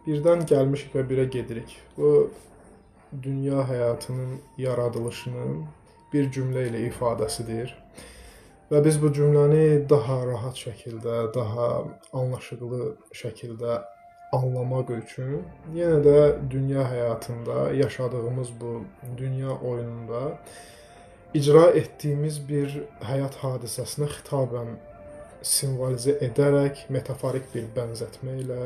Birdən gəlmişik və birə gedirik. Bu dünya həyatının yaradılışının bir cümlə ilə ifadəsidir. Və biz bu cümləni daha rahat şəkildə, daha anlaşılır şəkildə anlamaq üçün yenə də dünya həyatında yaşadığımız bu dünya oyununda icra etdiyimiz bir həyat hadisəsinə xitabən simvolizə edərək metaforik bir bənzətmə ilə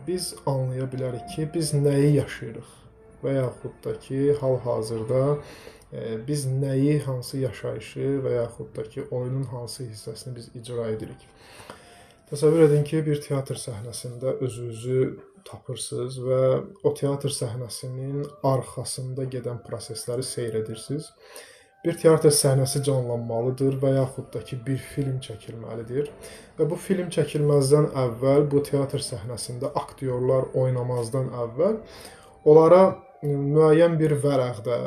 biz anlaya bilərik ki, biz nəyi yaşayırıq və yaxud da ki, hal-hazırda biz nəyi, hansı yaşayışı və yaxud da ki, oyunun hansı hissəsini biz icra edirik. Təsəvvür edin ki, bir teatr səhnəsində özünüzü tapırsınız və o teatr səhnəsinin arxasında gedən prosesləri seyr edirsiniz. Bir teatr səhnəsi canlanmalıdır və yaxud da ki, bir film çəkilməlidir. Və bu film çəkilməzdən əvvəl, bu teatr səhnəsində aktyorlar oynamazdan əvvəl onlara müəyyən bir vərəqdə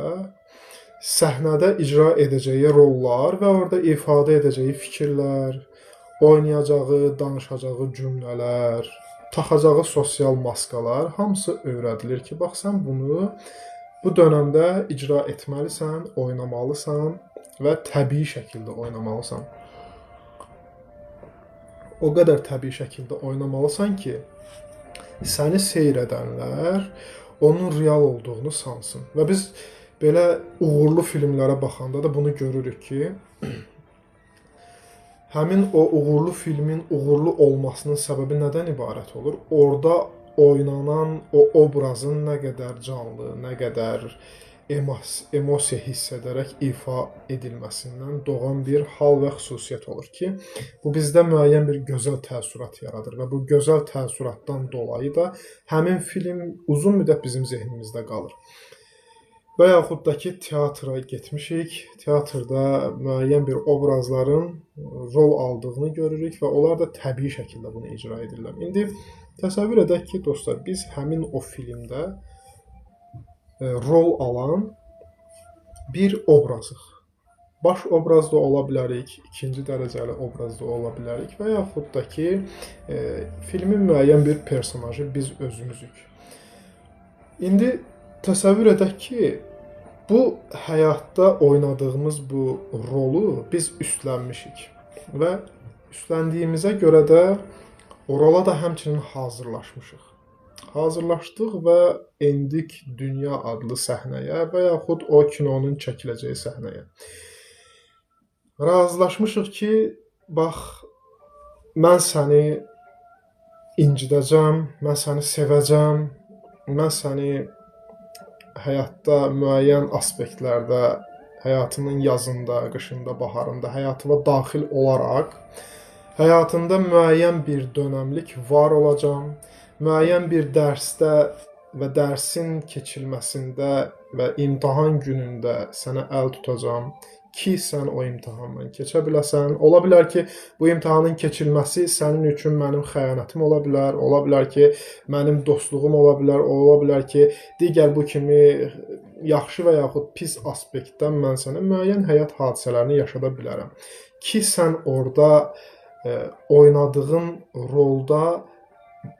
səhnədə icra edəcəyi rollar və orada ifadə edəcəyi fikirlər, oynayacağı, danışacağı cümlələr, taxacağı sosial maskalar hamısı öyrədilir ki, bax sən bunu bu dönəmdə icra etməlisən, oynamalısan və təbii şəkildə oynamalısan. O qədər təbii şəkildə oynamalısan ki, səni seyr edənlər onun real olduğunu sansın. Və biz belə uğurlu filmlərə baxanda da bunu görürük ki, həmin o uğurlu filmin uğurlu olmasının səbəbi nədən ibarət olur? Orada oynanan o obrazın nə qədər canlı, nə qədər emosiya hiss edərək ifa edilməsindən doğan bir hal və xüsusiyyət olur ki, bu bizdə müəyyən bir gözəl təəssürat yaradır və bu gözəl təəssüratdan dolayı da həmin film uzun müddət bizim zehnimizdə qalır. Və yaxud da ki, teatra getmişik, teatrda müəyyən bir obrazların rol aldığını görürük və onlar da təbii şəkildə bunu icra edirlər. İndi təsəvvür edək ki, dostlar, biz həmin o filmdə rol alan bir obrazıq. Baş obrazda ola bilərik, ikinci dərəcəli obrazda ola bilərik və yaxud da ki, filmin müəyyən bir personajı biz özümüzük. İndi təsəvvür edək ki, bu həyatda oynadığımız bu rolu biz üstlənmişik və üstləndiyimizə görə də o rola da həmçinin hazırlaşmışıq. Hazırlaşdıq və endik Dünya adlı səhnəyə və yaxud o kinonun çəkiləcəyi səhnəyə. Razılaşmışıq ki, bax, mən səni incidəcəm, mən səni sevəcəm, mən səni həyatda müəyyən aspektlərdə, həyatının yazında, qışında, baharında, həyatına daxil olaraq, həyatında müəyyən bir dönəmlik var olacam, müəyyən bir dərsdə və dərsin keçilməsində və imtahan günündə sənə əl tutacam ki, sən o imtahandan keçə biləsən. Ola bilər ki, bu imtahanın keçilməsi sənin üçün mənim xəyanətim ola bilər ki, mənim dostluğum ola bilər ki, digər bu kimi yaxşı və yaxud pis aspektdən mən sənə müəyyən həyat hadisələrini yaşada bilərəm. Ki, sən orada oynadığın rolda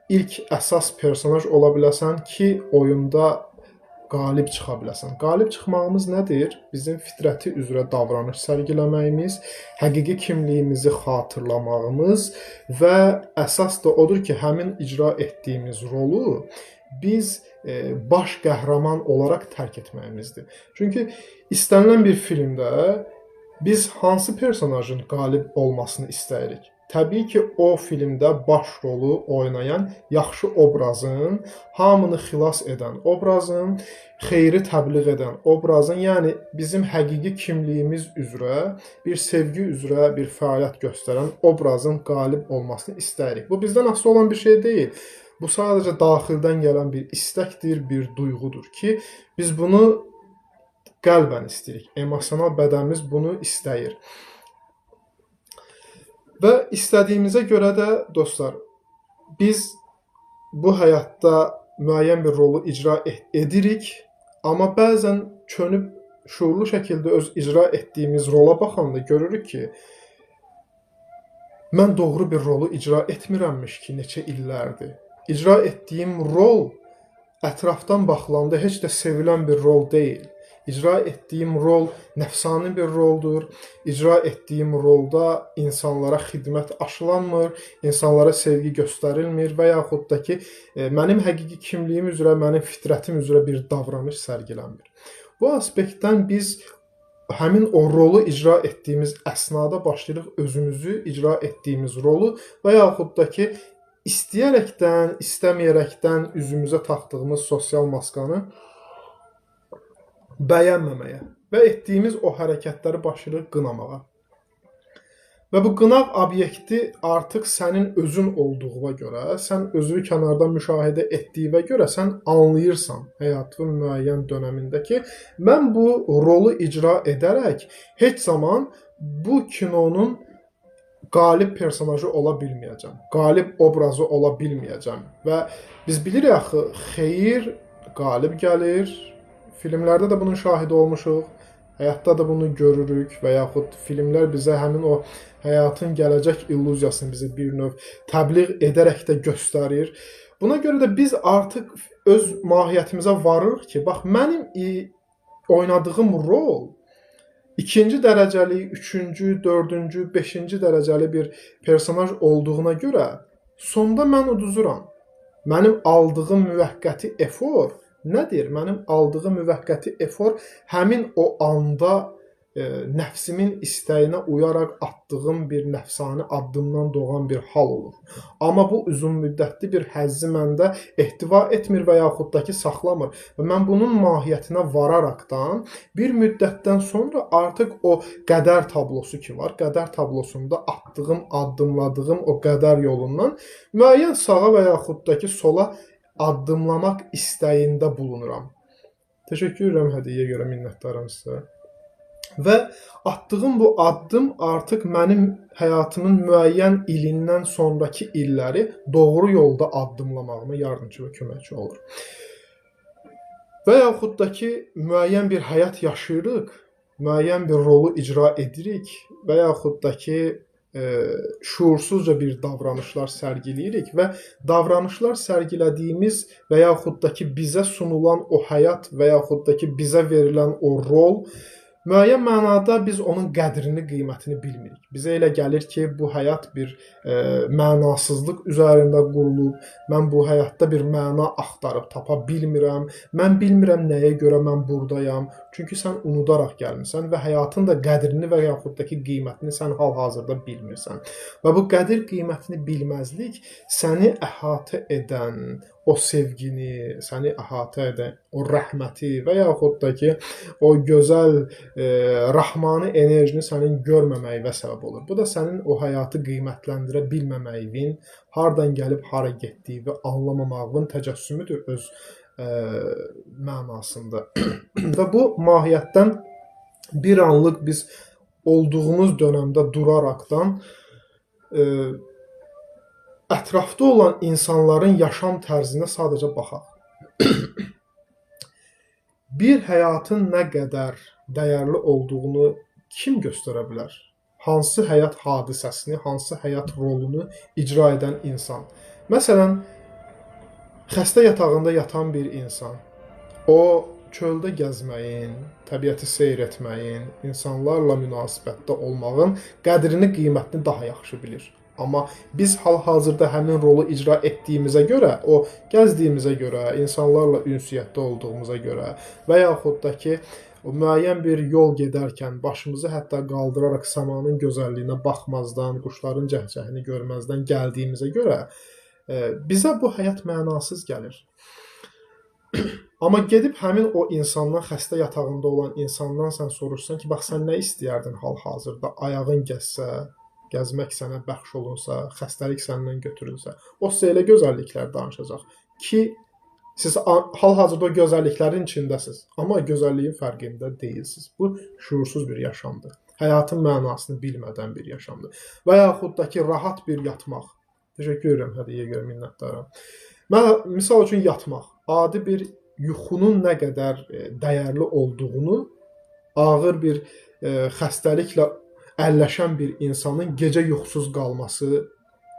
ilk əsas personaj ola biləsən ki, oyunda qalib çıxa biləsən. Qalib çıxmağımız nədir? Bizim fitrəti üzrə davranış sərgiləməyimiz, həqiqi kimliyimizi xatırlamağımız və əsas da odur ki, həmin icra etdiyimiz rolu biz baş qəhrəman olaraq tərk etməyimizdir. Çünki istənilən bir filmdə biz hansı personajın qalib olmasını istəyirik? Təbii ki, o filmdə baş rolu oynayan yaxşı obrazın, hamını xilas edən obrazın, xeyri təbliğ edən obrazın, yəni bizim həqiqi kimliyimiz üzrə, bir sevgi üzrə bir fəaliyyət göstərən obrazın qalib olmasını istəyirik. Bu bizdən asılı olan bir şey deyil. Bu sadəcə daxildən gələn bir istəkdir, bir duyğudur ki, biz bunu qəlbən istəyirik. Emosional bədənimiz bunu istəyir. Və istədiyimizə görə də, dostlar, biz bu həyatda müəyyən bir rolu icra edirik, amma bəzən çönüb şuurlu şəkildə öz icra etdiyimiz rola baxanda görürük ki, mən doğru bir rolu icra etmirəmmiş ki, neçə illərdir. icra etdiyim rol ətrafdan baxılanda heç də sevilən bir rol deyil. İcra etdiyim rol nəfsani bir roldur. İcra etdiyim rolda insanlara xidmət aşılanmır, insanlara sevgi göstərilmir və yaxud da ki, mənim həqiqi kimliyim üzrə, mənim fitrətim üzrə bir davranış sərgilənmir. Bu aspektdən biz həmin o rolu icra etdiyimiz əsnada başlayırıq özümüzü icra etdiyimiz rolu və yaxud da ki, istəyərəkdən, istəməyərəkdən üzümüzə taxdığımız sosial maskanı bəyənməməyə və etdiyimiz o hərəkətləri başlayırıq qınamağa. Və bu qınaq obyekti artıq sənin özün olduğuna görə, sən özünü kənardan müşahidə etdiyinə görə sən anlayırsan həyatın müəyyən dönəmində ki, mən bu rolu icra edərək heç zaman bu kinonun qalib personajı ola bilməyəcəm, qalib obrazı ola bilməyəcəm və biz bilirik axı, xeyir qalib gəlir, filmlərdə də bunun şahidi olmuşuq, həyatda da bunu görürük və yaxud filmlər bizə həmin o həyatın gələcək illüziyasını bizə bir növ təbliğ edərək də göstərir. Buna görə də biz artıq öz mahiyyətimizə varırıq ki, bax, mənim oynadığım rol ikinci dərəcəli, üçüncü, dördüncü, beşinci dərəcəli bir personaj olduğuna görə sonda mən uduzuram. Mənim aldığım müvəqqəti efor nədir? Mənim aldığım müvəqqəti efor həmin o anda nəfsimin istəyinə uyaraq atdığım bir nəfsani addımdan doğan bir hal olur. Amma bu uzun müddətli bir həzzi məndə ehtiva etmir və yaxud da ki, saxlamır. Və mən bunun mahiyyətinə vararaqdan bir müddətdən sonra artıq o qədər tablosu ki var, qədər tablosunda atdığım, addımladığım o qədər yolundan müəyyən sağa və yaxud da ki, sola addımlamaq istəyində bulunuram. Təşəkkür edirəm hədiyyəyə görə, minnətdaram sizə. Və atdığım bu addım artıq mənim həyatımın müəyyən ilindən sonraki illəri doğru yolda addımlamağıma yardımcı və köməkçi olur. Və yaxud da ki, müəyyən bir həyat yaşayırıq, müəyyən bir rolu icra edirik və yaxud da ki, şuursuzca bir davranışlar sərgiləyirik və davranışlar sərgilədiyimiz və yaxud da ki, bizə sunulan o həyat və yaxud da ki, bizə verilən o rol müəyyən mənada biz onun qədrini, qiymətini bilmirik. Bizə elə gəlir ki, bu həyat bir mənasızlıq üzərində qurulub, mən bu həyatda bir məna axtarıb tapa bilmirəm, mən bilmirəm nəyə görə mən buradayam. Çünki sən unudaraq gəlmirsən və həyatın da qədrini və yaxud da ki, qiymətini sən hal-hazırda bilmirsən. Və bu qədir qiymətini bilməzlik səni əhatə edən o sevgini, səni əhatə edən o rəhməti və yaxud da ki, o gözəl rahmani enerjini sənin görməməyinə səbəb olur. Bu da sənin o həyatı qiymətləndirə bilməməyin, hardan gəlib hara getdiyi və anlamamağın təcəssümüdür öz mənasında. Və bu mahiyyətdən bir anlıq biz olduğumuz dönəmdə duraraqdan ətrafda olan insanların yaşam tərzinə sadəcə baxaq. Bir həyatın nə qədər dəyərli olduğunu kim göstərə bilər? Hansı həyat hadisəsini, hansı həyat rolunu icra edən insan? Məsələn, xəstə yatağında yatan bir insan, o çöldə gəzməyin, təbiəti seyr etməyin, insanlarla münasibətdə olmağın qədrini, qiymətini daha yaxşı bilir. Amma biz hal-hazırda həmin rolu icra etdiyimizə görə, o gəzdiyimizə görə, insanlarla ünsiyyətdə olduğumuza görə və yaxud da ki, o müəyyən bir yol gedərkən başımızı hətta qaldıraraq səmanın gözəlliyinə baxmazdan, quşların cəhcəhini görməzdən gəldiyimizə görə bizə bu həyat mənasız gəlir. Amma gedib həmin o insandan, xəstə yatağında olan insandan sən soruşsan ki, bax, sən nə istəyərdin hal-hazırda? Ayağın gəzsə, gəzmək sənə bəxş olunsa, xəstəlik səndən götürülsə, o sizə elə gözəlliklər danışacaq ki, siz hal-hazırda o gözəlliklərin içindəsiniz, amma gözəlliyin fərqində deyilsiniz. Bu şuursuz bir yaşamdır. Həyatın mənasını bilmədən bir yaşamdır. Və yaxud da ki, rahat bir yatmaq. Təşəkkür edirəm, hədiyyə görə minnətdaram. Misal üçün yatmaq, adi bir yuxunun nə qədər dəyərli olduğunu ağır bir xəstəliklə əlləşən bir insanın gecə yuxusuz qalması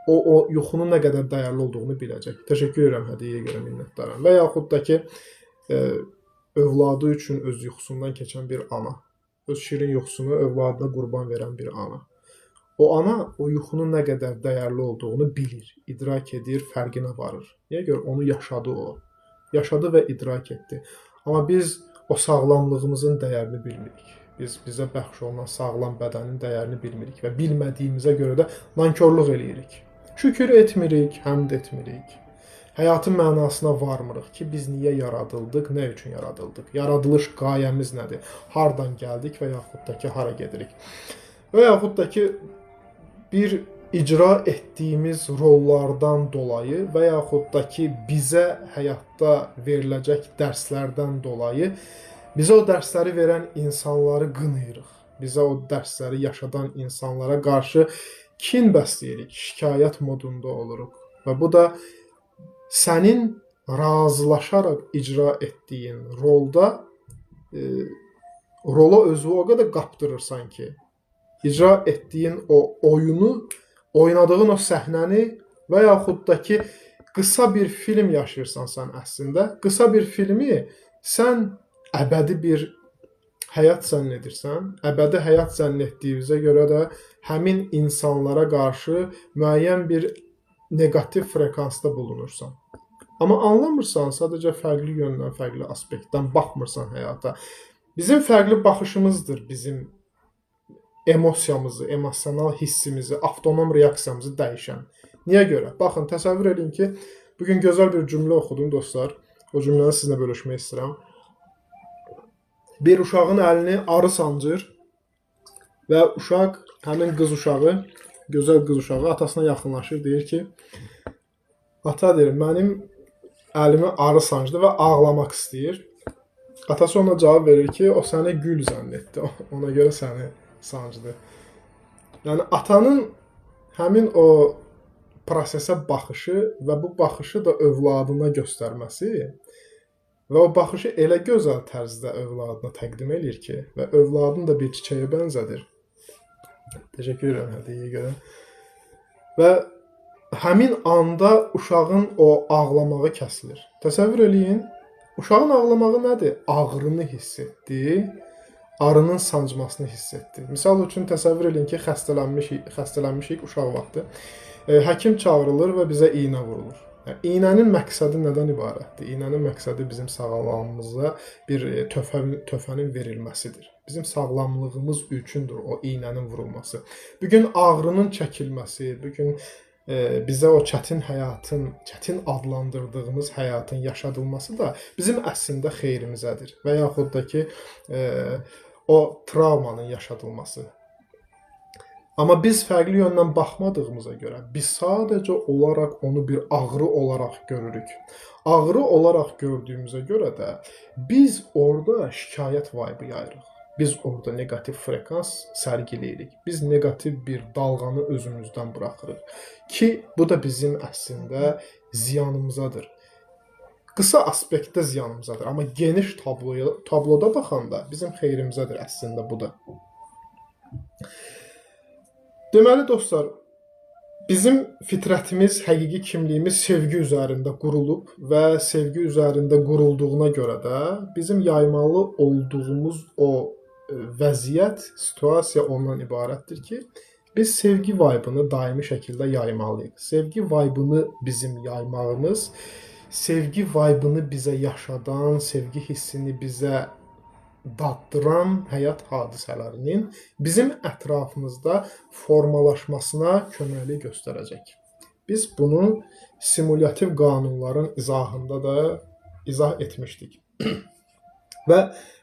o yuxunun nə qədər dəyərli olduğunu biləcək. Təşəkkür edirəm hədiyyəyə görə, minnətdaram. Və yaxud da ki, övladı üçün öz yuxusundan keçən bir ana, öz şirin yuxusunu övladına qurban verən bir ana. O ana o yuxunun nə qədər dəyərli olduğunu bilir, idrak edir, fərqinə varır. Niyə görə? Onu yaşadı o. Yaşadı və idrak etdi. Amma biz o sağlamlığımızın dəyərini bilmirik. Biz bizə bəxş olunan sağlam bədənin dəyərini bilmirik və bilmədiyimizə görə də nankorluq eləyirik. Şükür etmirik, həmd etmirik. Həyatın mənasına varmırıq ki, biz niyə yaradıldıq, nə üçün yaradıldıq? Yaradılış qayəmiz nədir? Hardan gəldik və yaxud da ki, hara gedirik? Və yaxud da ki, bir icra etdiyimiz rollardan dolayı və yaxud da ki, bizə həyatda veriləcək dərslərdən dolayı bizə o dərsləri verən insanları qınayırıq. Bizə o dərsləri yaşadan insanlara qarşı kin bəsləyirik, şikayət modunda oluruq. Və bu da sənin razılaşaraq icra etdiyin rolda rola özü o qədər qapdırırsan ki, icra etdiyin o oyunu, oynadığın o səhnəni və yaxud da ki, qısa bir film yaşayırsan sən əslində. Qısa bir filmi sən əbədi bir həyat zənn edirsən. Əbədi həyat zənn etdiyinizə görə də həmin insanlara qarşı müəyyən bir negativ frekansda bulunursan. Amma anlamırsan, sadəcə fərqli yöndən, fərqli aspektdən baxmırsan həyata. Bizim fərqli baxışımızdır bizim emosiyamızı, emosional hissimizi, avtonom reaksiyamızı dəyişən. Niyə görə? Baxın, təsəvvür edin ki, bugün gözəl bir cümlə oxudum dostlar. O cümləni sizinlə bölüşmək istəyirəm. Bir uşağın əlini arı sancır və uşaq, həmin qız uşağı, gözəl qız uşağı atasına yaxınlaşır, deyir ki, ata deyir, mənim əlimi arı sancdı və ağlamaq istəyir. Atası ona cavab verir ki, o səni gül zənn etdi, ona görə səni sancdı. Yəni, atanın həmin o prosesə baxışı və bu baxışı da övladına göstərməsi və o baxışı elə gözəl tərzdə övladına təqdim edir ki, və övladın da bir çiçəyə bənzədir. Təşəkkür edirəm hədiyyəyə görə. Və həmin anda uşağın o ağlamağı kəsilir. Təsəvvür eləyin, uşağın ağlamağı nədir? Ağrını hiss etdi, arının sancmasını hiss etdi. Misal üçün təsəvvür eləyin ki, xəstələnmişik uşaq vaxtı. Həkim çağırılır və bizə iynə vurulur. İynənin məqsədi nədən ibarətdir? İynənin məqsədi bizim sağlamlığımıza bir töhfənin verilməsidir. Bizim sağlamlığımız üçündür o iynənin vurulması. Bugün ağrının çəkilməsi, bugün bizə o çətin həyatın, çətin adlandırdığımız həyatın yaşadılması da bizim əslində xeyrimizədir. Və yaxud da ki, o travmanın yaşadılması. Amma biz fərqli yöndən baxmadığımıza görə, biz sadəcə olaraq onu bir ağrı olaraq görürük. Ağrı olaraq gördüyümüzə görə də biz orada şikayət vibe yayırıq. Biz orada negativ frekans sərgiləyirik. Biz negativ bir dalğanı özümüzdən buraxırıq. Ki, bu da bizim əslində ziyanımızadır. Qısa aspektdə ziyanımızadır. Amma geniş tabloda baxanda bizim xeyrimizədir əslində bu da. Deməli dostlar, bizim fitrətimiz, həqiqi kimliyimiz sevgi üzərində qurulub və sevgi üzərində qurulduğuna görə də bizim yaymalı olduğumuz o vəziyyət, situasiya ondan ibarətdir ki, biz sevgi vibe'ını daimi şəkildə yaymalıyıq. Sevgi vibe'ını bizim yaymağımız, sevgi vibe'ını bizə yaşadan, sevgi hissini bizə daddıran həyat hadisələrinin bizim ətrafımızda formalaşmasına köməklik göstərəcək. Biz bunu simulyativ qanunların izahında da izah etmişdik. Və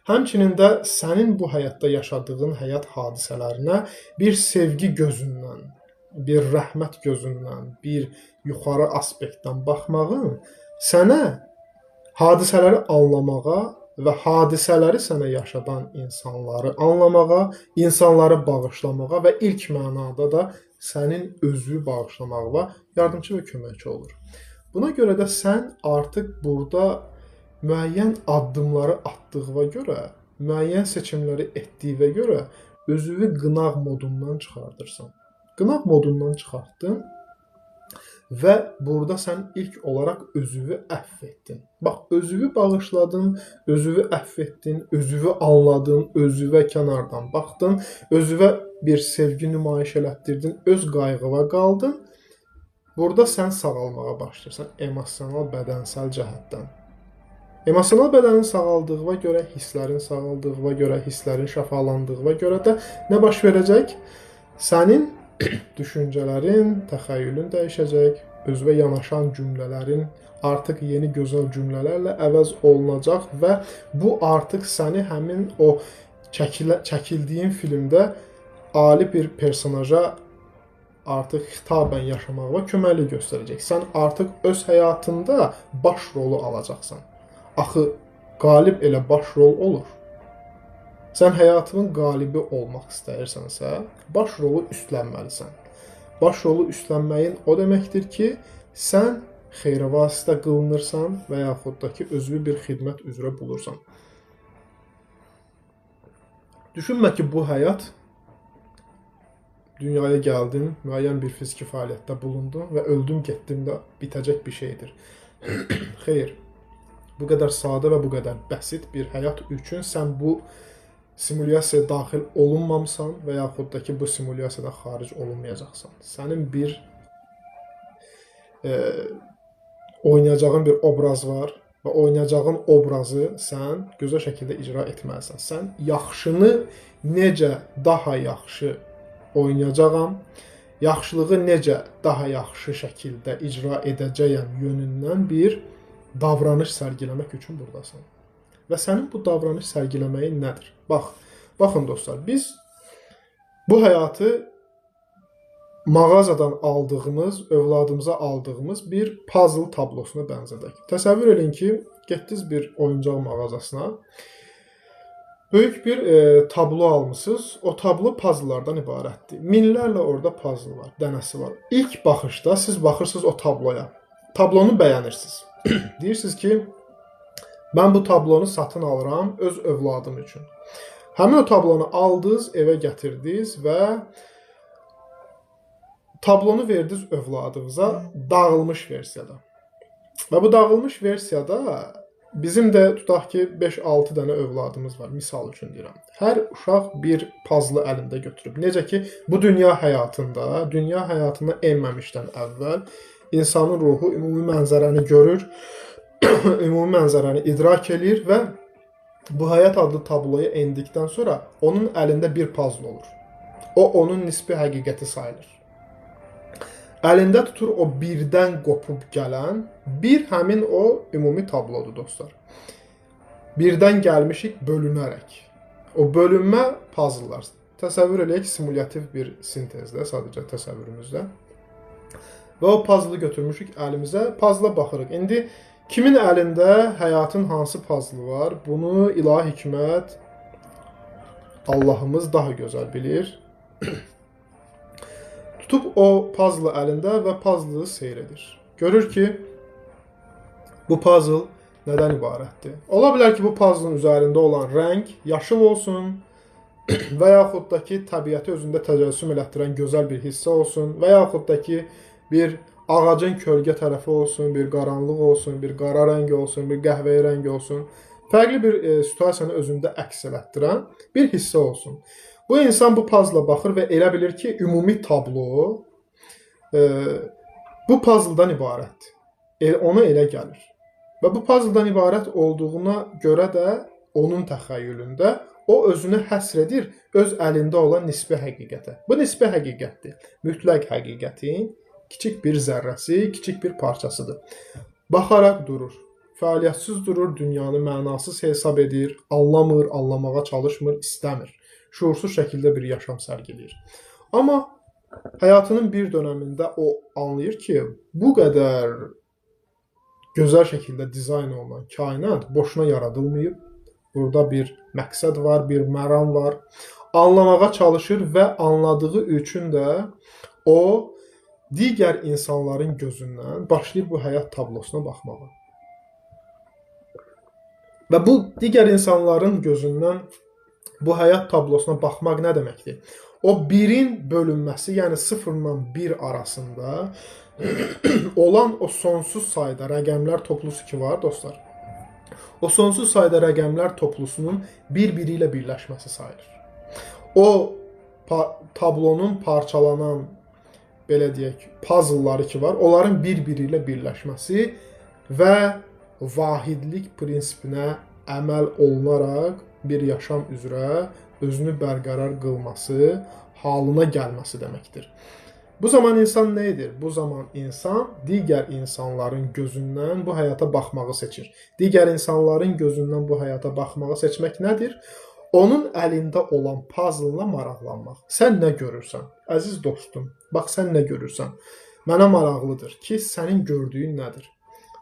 həmçinin də sənin bu həyatda yaşadığın həyat hadisələrinə bir sevgi gözündən, bir rəhmət gözündən, bir yuxarı aspektdən baxmağın sənə hadisələri anlamağa və hadisələri sənə yaşadan insanları anlamağa, insanları bağışlamağa və ilk mənada da sənin özünü bağışlamağa yardımcı və köməkçi olur. Buna görə də sən artıq burada müəyyən addımları atdığına görə, müəyyən seçimləri etdiyinə görə özünü qınaq modundan çıxardırsan. Qınaq modundan çıxartdın və burada sən ilk olaraq özünü əfv etdin. Bax, özünü bağışladın, özünü əfv etdin, özünü anladın, özünə kənardan baxdın, özünə bir sevgi nümayiş elətdirdin, öz qayğına qaldın. Burada sən sağalmağa başlayırsan emosional, bədənsəl cəhətdən. Emosional bədənin sağaldığına görə, hisslərin sağaldığına görə, hisslərin şəfalandığına görə də nə baş verəcək? Sənin düşüncələrin, təxəyyülün dəyişəcək, özünə yanaşan cümlələrin artıq yeni gözəl cümlələrlə əvəz olunacaq və bu artıq səni həmin o çəkildiyin filmdə ali bir personaja artıq xitabən yaşamağa köməklik göstərəcək. Sən artıq öz həyatında baş rolu alacaqsan. Axı, qalib elə baş rol olur. Sən həyatının qalibi olmaq istəyirsənsə, baş rolu üstlənməlisən. Baş rolu üstlənməyin o deməkdir ki, sən xeyrə vasitə qılınırsan və yaxud da ki, özünü bir xidmət üzrə bulursan. Düşünmə ki, bu həyat dünyaya gəldin, müəyyən bir fiziki fəaliyyətdə bulundun və öldüm, getdim də bitəcək bir şeydir. Xeyr, bu qədər sadə və bu qədər bəsit bir həyat üçün sən bu simulyasiyaya daxil olunmamısan və yaxud da ki, bu simulyasiyadan xaric olunmayacaqsan. Sənin bir oynayacağın bir obraz var və oynayacağın obrazı sən gözəl şəkildə icra etməlisən. Sən yaxşını necə daha yaxşı oynayacağam, yaxşılığı necə daha yaxşı şəkildə icra edəcəyəm yönündən bir davranış sərgiləmək üçün buradasan. Və sənin bu davranış sərgiləməyin nədir? Baxın dostlar, biz bu həyatı mağazadan aldığımız, övladımıza aldığımız bir puzzle tablosuna bənzədək. Təsəvvür edin ki, getdiniz bir oyuncaq mağazasına, böyük bir tablo almışsınız. O tablo puzzlelardan ibarətdir. Minlərlə orada puzzle var, dənəsi var. İlk baxışda siz baxırsınız o tabloya. Tablonu bəyənirsiniz. Deyirsiniz ki, mən bu tablonu satın alıram öz övladım üçün. Həmin o tablonu aldınız, evə gətirdiniz və tablonu verdiniz övladınıza dağılmış versiyada. Və bu dağılmış versiyada bizim də tutaq ki 5-6 dənə övladımız var, misal üçün deyirəm. Hər uşaq bir puzzle əlində götürüb. Necə ki bu dünya həyatında enməmişdən əvvəl insanın ruhu ümumi mənzərəni görür, ümumi mənzərəni idrak edir və bu həyat adlı tabloya endikdən sonra onun əlində bir puzzle olur. O, onun nisbi həqiqəti sayılır. Əlində tutur o birdən qopub gələn bir həmin o ümumi tablodur dostlar. Birdən gəlmişik bölünərək. O bölünmə puzzlelar. Təsəvvür eləyək simulyativ bir sintezdə, sadəcə təsəvvürümüzdə. Və o puzzle götürmüşük əlimizə, puzzle baxırıq. İndi kimin əlində həyatın hansı puzzle var? Bunu ilahi hikmət Allahımız daha gözəl bilir. Tutub o puzzle əlində və puzzle'ı seyr edir. Görür ki, bu puzzle nədən ibarətdir? Ola bilər ki, bu puzzle'ın üzərində olan rəng yaşıl olsun və yaxud da ki, təbiəti özündə təcəssüm elətdirən gözəl bir hissə olsun və yaxud da ki, bir ağacın kölgə tərəfi olsun, bir qaranlıq olsun, bir qara rəngi olsun, bir qəhvəyi rəngi olsun. Fərqli bir situasiyanı özündə əks elətdirən bir hissə olsun. Bu insan bu puzzle-a baxır və elə bilir ki, ümumi tablo bu puzzle-dan ibarətdir. Ona elə gəlir. Və bu puzzle-dan ibarət olduğuna görə də onun təxəyyülündə o özünü həsr edir öz əlində olan nisbi həqiqətə. Bu nisbi həqiqətdir. Mütləq həqiqətin kiçik bir zərrəsi, kiçik bir parçasıdır. Baxaraq durur, fəaliyyətsiz durur, dünyanı mənasız hesab edir, anlamır, anlamağa çalışmır, istəmir. Şuursuz şəkildə bir yaşam sərgiləyir. Amma həyatının bir dönəmində o anlayır ki, bu qədər gözəl şəkildə dizayn olunan kainat boşuna yaradılmayıb. Burada bir məqsəd var, bir məram var. Anlamağa çalışır və anladığı üçün də o digər insanların gözündən başlayır bu həyat tablosuna baxmağa. Və bu digər insanların gözündən bu həyat tablosuna baxmaq nə deməkdir? O birin bölünməsi, yəni 0 ilə 1 arasında olan o sonsuz sayda rəqəmlər toplusu ki var dostlar. O sonsuz sayda rəqəmlər toplusunun bir-biri ilə birləşməsi sayılır. O tablonun parçalanan, belə deyək, puzzle'ları ki var, onların bir-biri ilə birləşməsi və vahidlik prinsipinə əməl olunaraq bir yaşam üzrə özünü bərqərar qılması, halına gəlməsi deməkdir. Bu zaman insan nə edir? Bu zaman insan digər insanların gözündən bu həyata baxmağı seçir. Digər insanların gözündən bu həyata baxmağı seçmək nədir? Onun əlində olan puzzle-la maraqlanmaq. Sən nə görürsən? Əziz dostum, bax sən nə görürsən? Mənə maraqlıdır ki, sənin gördüyün nədir?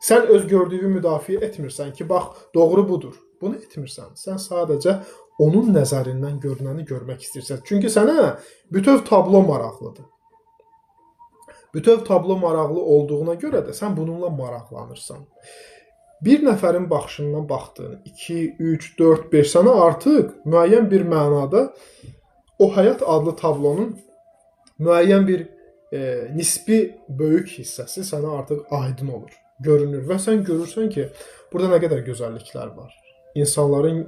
Sən öz gördüyünü müdafiə etmirsən ki, bax, doğru budur. Bunu etmirsən. Sən sadəcə onun nəzərindən görünəni görmək istəyirsən. Çünki sənə bütöv tablo maraqlıdır. Bütöv tablo maraqlı olduğuna görə də sən bununla maraqlanırsan. Bir nəfərin baxışından baxdığın 2, 3, 4, 5 sənə artıq müəyyən bir mənada o həyat adlı tablonun müəyyən bir nisbi böyük hissəsi sənə artıq aydın olur, görünür və sən görürsən ki, burada nə qədər gözəlliklər var. İnsanların,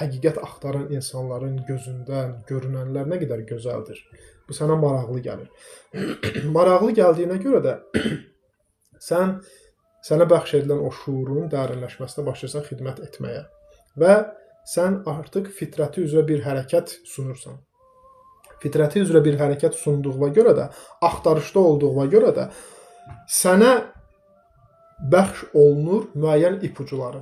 həqiqət axtaran insanların gözündən görünənlər nə qədər gözəldir. Bu sənə maraqlı gəlir. Maraqlı gəldiyinə görə də sənə bəxş edilən o şuurun dərinləşməsinə başlayırsan xidmət etməyə və sən artıq fitrəti üzrə bir hərəkət sunursan. Fitrəti üzrə bir hərəkət sunduğuna görə də, axtarışda olduğuna görə də sənə bəxş olunur müəyyən ipucuları.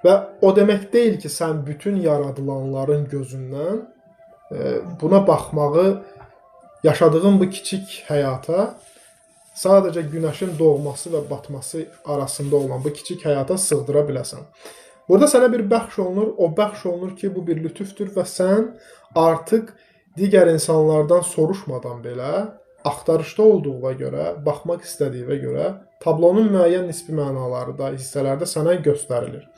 Və o demək deyil ki, sən bütün yaradılanların gözündən buna baxmağı, yaşadığın bu kiçik həyata, sadəcə günəşin doğması və batması arasında olan bu kiçik həyata sığdıra biləsən. Burada sənə bir bəxş olunur, o bəxş olunur ki, bu bir lütüfdür və sən artıq digər insanlardan soruşmadan belə, axtarışda olduğuna görə, baxmaq istədiyinə görə, tablonun müəyyən nisbi mənaları da, hissələri də sənə göstərilir.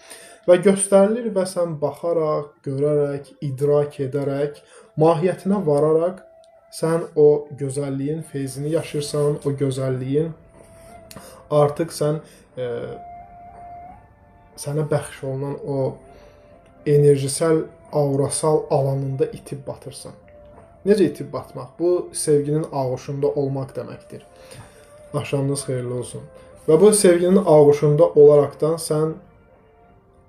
Və göstərilir və sən baxaraq, görərək, idrak edərək, mahiyyətinə vararaq, sən o gözəlliyin feyzini yaşırsan, o gözəlliyin artıq sənə bəxş olunan o enerjisel, aurasal alanında itib batırsan. Necə itib batmaq? Bu, sevginin ağuşunda olmaq deməkdir. Axşamınız xeyirli olsun. Və bu sevginin ağuşunda olaraqdan sən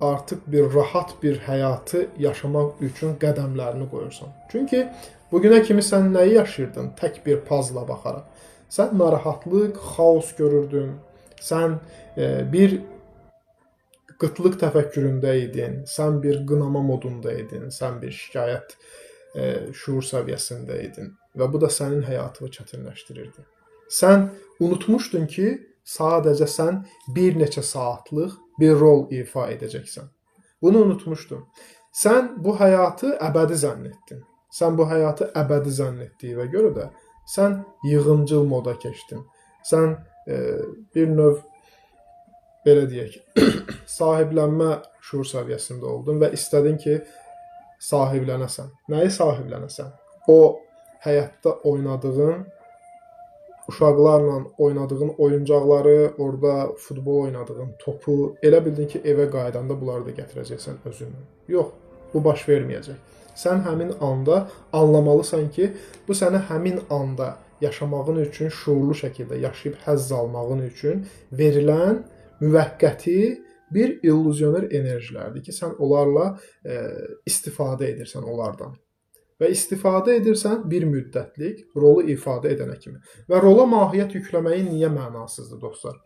artıq bir rahat bir həyatı yaşamaq üçün qədəmlərini qoyursan. Çünki bugünə kimi sən nəyi yaşayırdın? Tək bir puzzle-la baxaraq. Sən narahatlıq, xaos görürdün. Sən bir qıtlıq təfəkküründə idin. Sən bir qınama modunda idin. Sən bir şikayət şuur səviyyəsində idin. Və bu da sənin həyatını çətinləşdirirdi. Sən unutmuşdun ki, sadəcə sən bir neçə saatlıq bir rol ifa edəcəksən. Bunu unutmuşdun. Sən bu həyatı əbədi zənn etdin. Sən bu həyatı əbədi zənn etdiyinə görə də sən yığımcıl moda keçdin. Sən bir növ, belə deyək, sahiblənmə şuur səviyyəsində oldun və istədin ki, sahiblənəsən. Nəyi sahiblənəsən? O həyatda oynadığın, uşaqlarla oynadığın oyuncaqları, orada futbol oynadığın topu, elə bildin ki, evə qaydanda bunları da gətirəcəksən özünü. Yox, bu baş verməyəcək. Sən həmin anda anlamalısan ki, bu sənə həmin anda yaşamağın üçün, şuurlu şəkildə yaşayıb həzz almağın üçün verilən müvəqqəti bir illüzioner enerjilərdir ki, sən onlarla istifadə edirsən onlardan. Və istifadə edirsən bir müddətlik rolu ifadə edənə kimi. Və rola mahiyyət yükləməyin niyə mənasızdır, dostlar?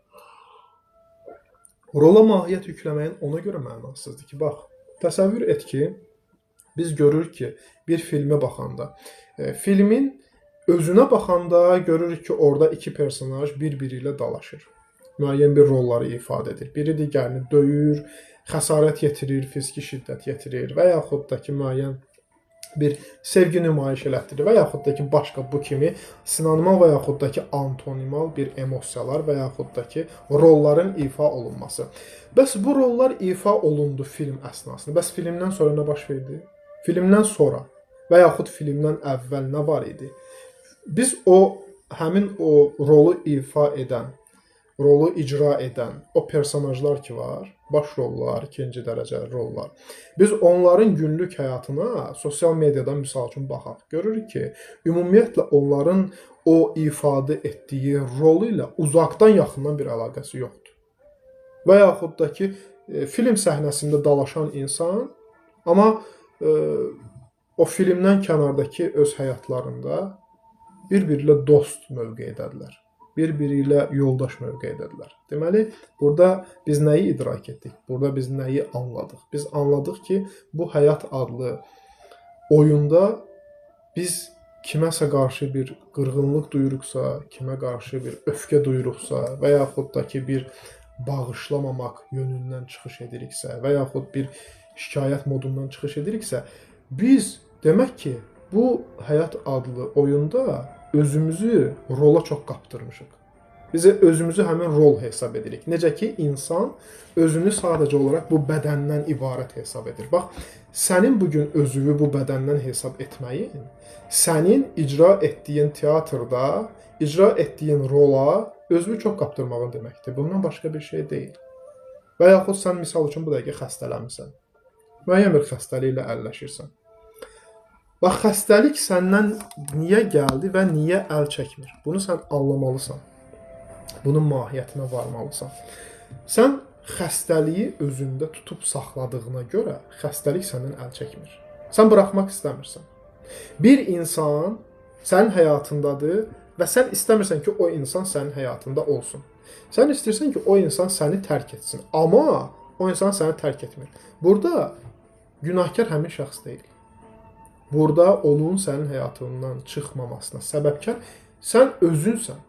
Rola mahiyyət yükləməyin ona görə mənasızdır ki, bax, təsəvvür et ki, biz görürük ki, bir filmə baxanda, filmin özünə baxanda görürük ki, orada iki personaj bir-biri ilə dalaşır. Müəyyən bir rolları ifadə edir. Biri digərini döyür, xəsarət yetirir, fiziki şiddət yetirir və yaxud da ki, müəyyən bir sevgi nümayiş elətdirir və yaxud da ki, başqa bu kimi sinonimal və yaxud da ki, antonimal bir emosiyalar və yaxud da ki, rolların ifa olunması. Bəs bu rollar ifa olundu film əsnasında. Bəs filmdən sonra nə baş verdi? Filmdən sonra və yaxud filmdən əvvəl nə var idi? Biz o həmin o rolu ifa edən, rolu icra edən o personajlar ki var, baş rollar, ikinci dərəcəli rollar. Biz onların günlük həyatına sosial mediadan misal üçün baxaq. Görürük ki, ümumiyyətlə onların o ifadə etdiyi rolu ilə uzaqdan yaxından bir əlaqəsi yoxdur. Və yaxud da ki, film səhnəsində dalaşan insan, amma o filmdən kənardakı öz həyatlarında bir-biri ilə dost mövqeyidədirlər. Bir-biri ilə yoldaş mövqeyidədirlər. Deməli, burada biz nəyi idrak etdik? Burada biz nəyi anladıq? Biz anladıq ki, bu həyat adlı oyunda biz kiməsə qarşı bir qırğınlıq duyuruqsa, kimə qarşı bir öfkə duyuruqsa və yaxud da ki, bir bağışlamamaq yönündən çıxış ediriksə və yaxud bir şikayət modundan çıxış ediriksə, biz demək ki, bu həyat adlı oyunda özümüzü rola çox qaptırmışıq. Biz özümüzü həmin rol hesab edirik. Necə ki, insan özünü sadəcə olaraq bu bədəndən ibarət hesab edir. Bax, sənin bugün özünü bu bədəndən hesab etməyin, sənin icra etdiyin teatrda, icra etdiyin rola özünü çox qaptırmağın deməkdir. Bundan başqa bir şey deyil. Və yaxud sən misal üçün bu dəqiqə xəstələnmirsən. Müəyyən bir xəstəliklə əlləşirsən. Bax, xəstəlik səndən niyə gəldi və niyə əl çəkmir? Bunu sən anlamalısan. Bunun mahiyyətinə varmalısan. Sən xəstəliyi özündə tutub saxladığına görə xəstəlik səndən əl çəkmir. Sən buraxmaq istəmirsən. Bir insan sənin həyatındadır və sən istəmirsən ki, o insan sənin həyatında olsun. Sən istəyirsən ki, o insan səni tərk etsin. Amma o insan səni tərk etmir. Burada günahkar həmin şəxs deyil. Burada onun sənin həyatından çıxmamasına səbəbkar sən özünsən.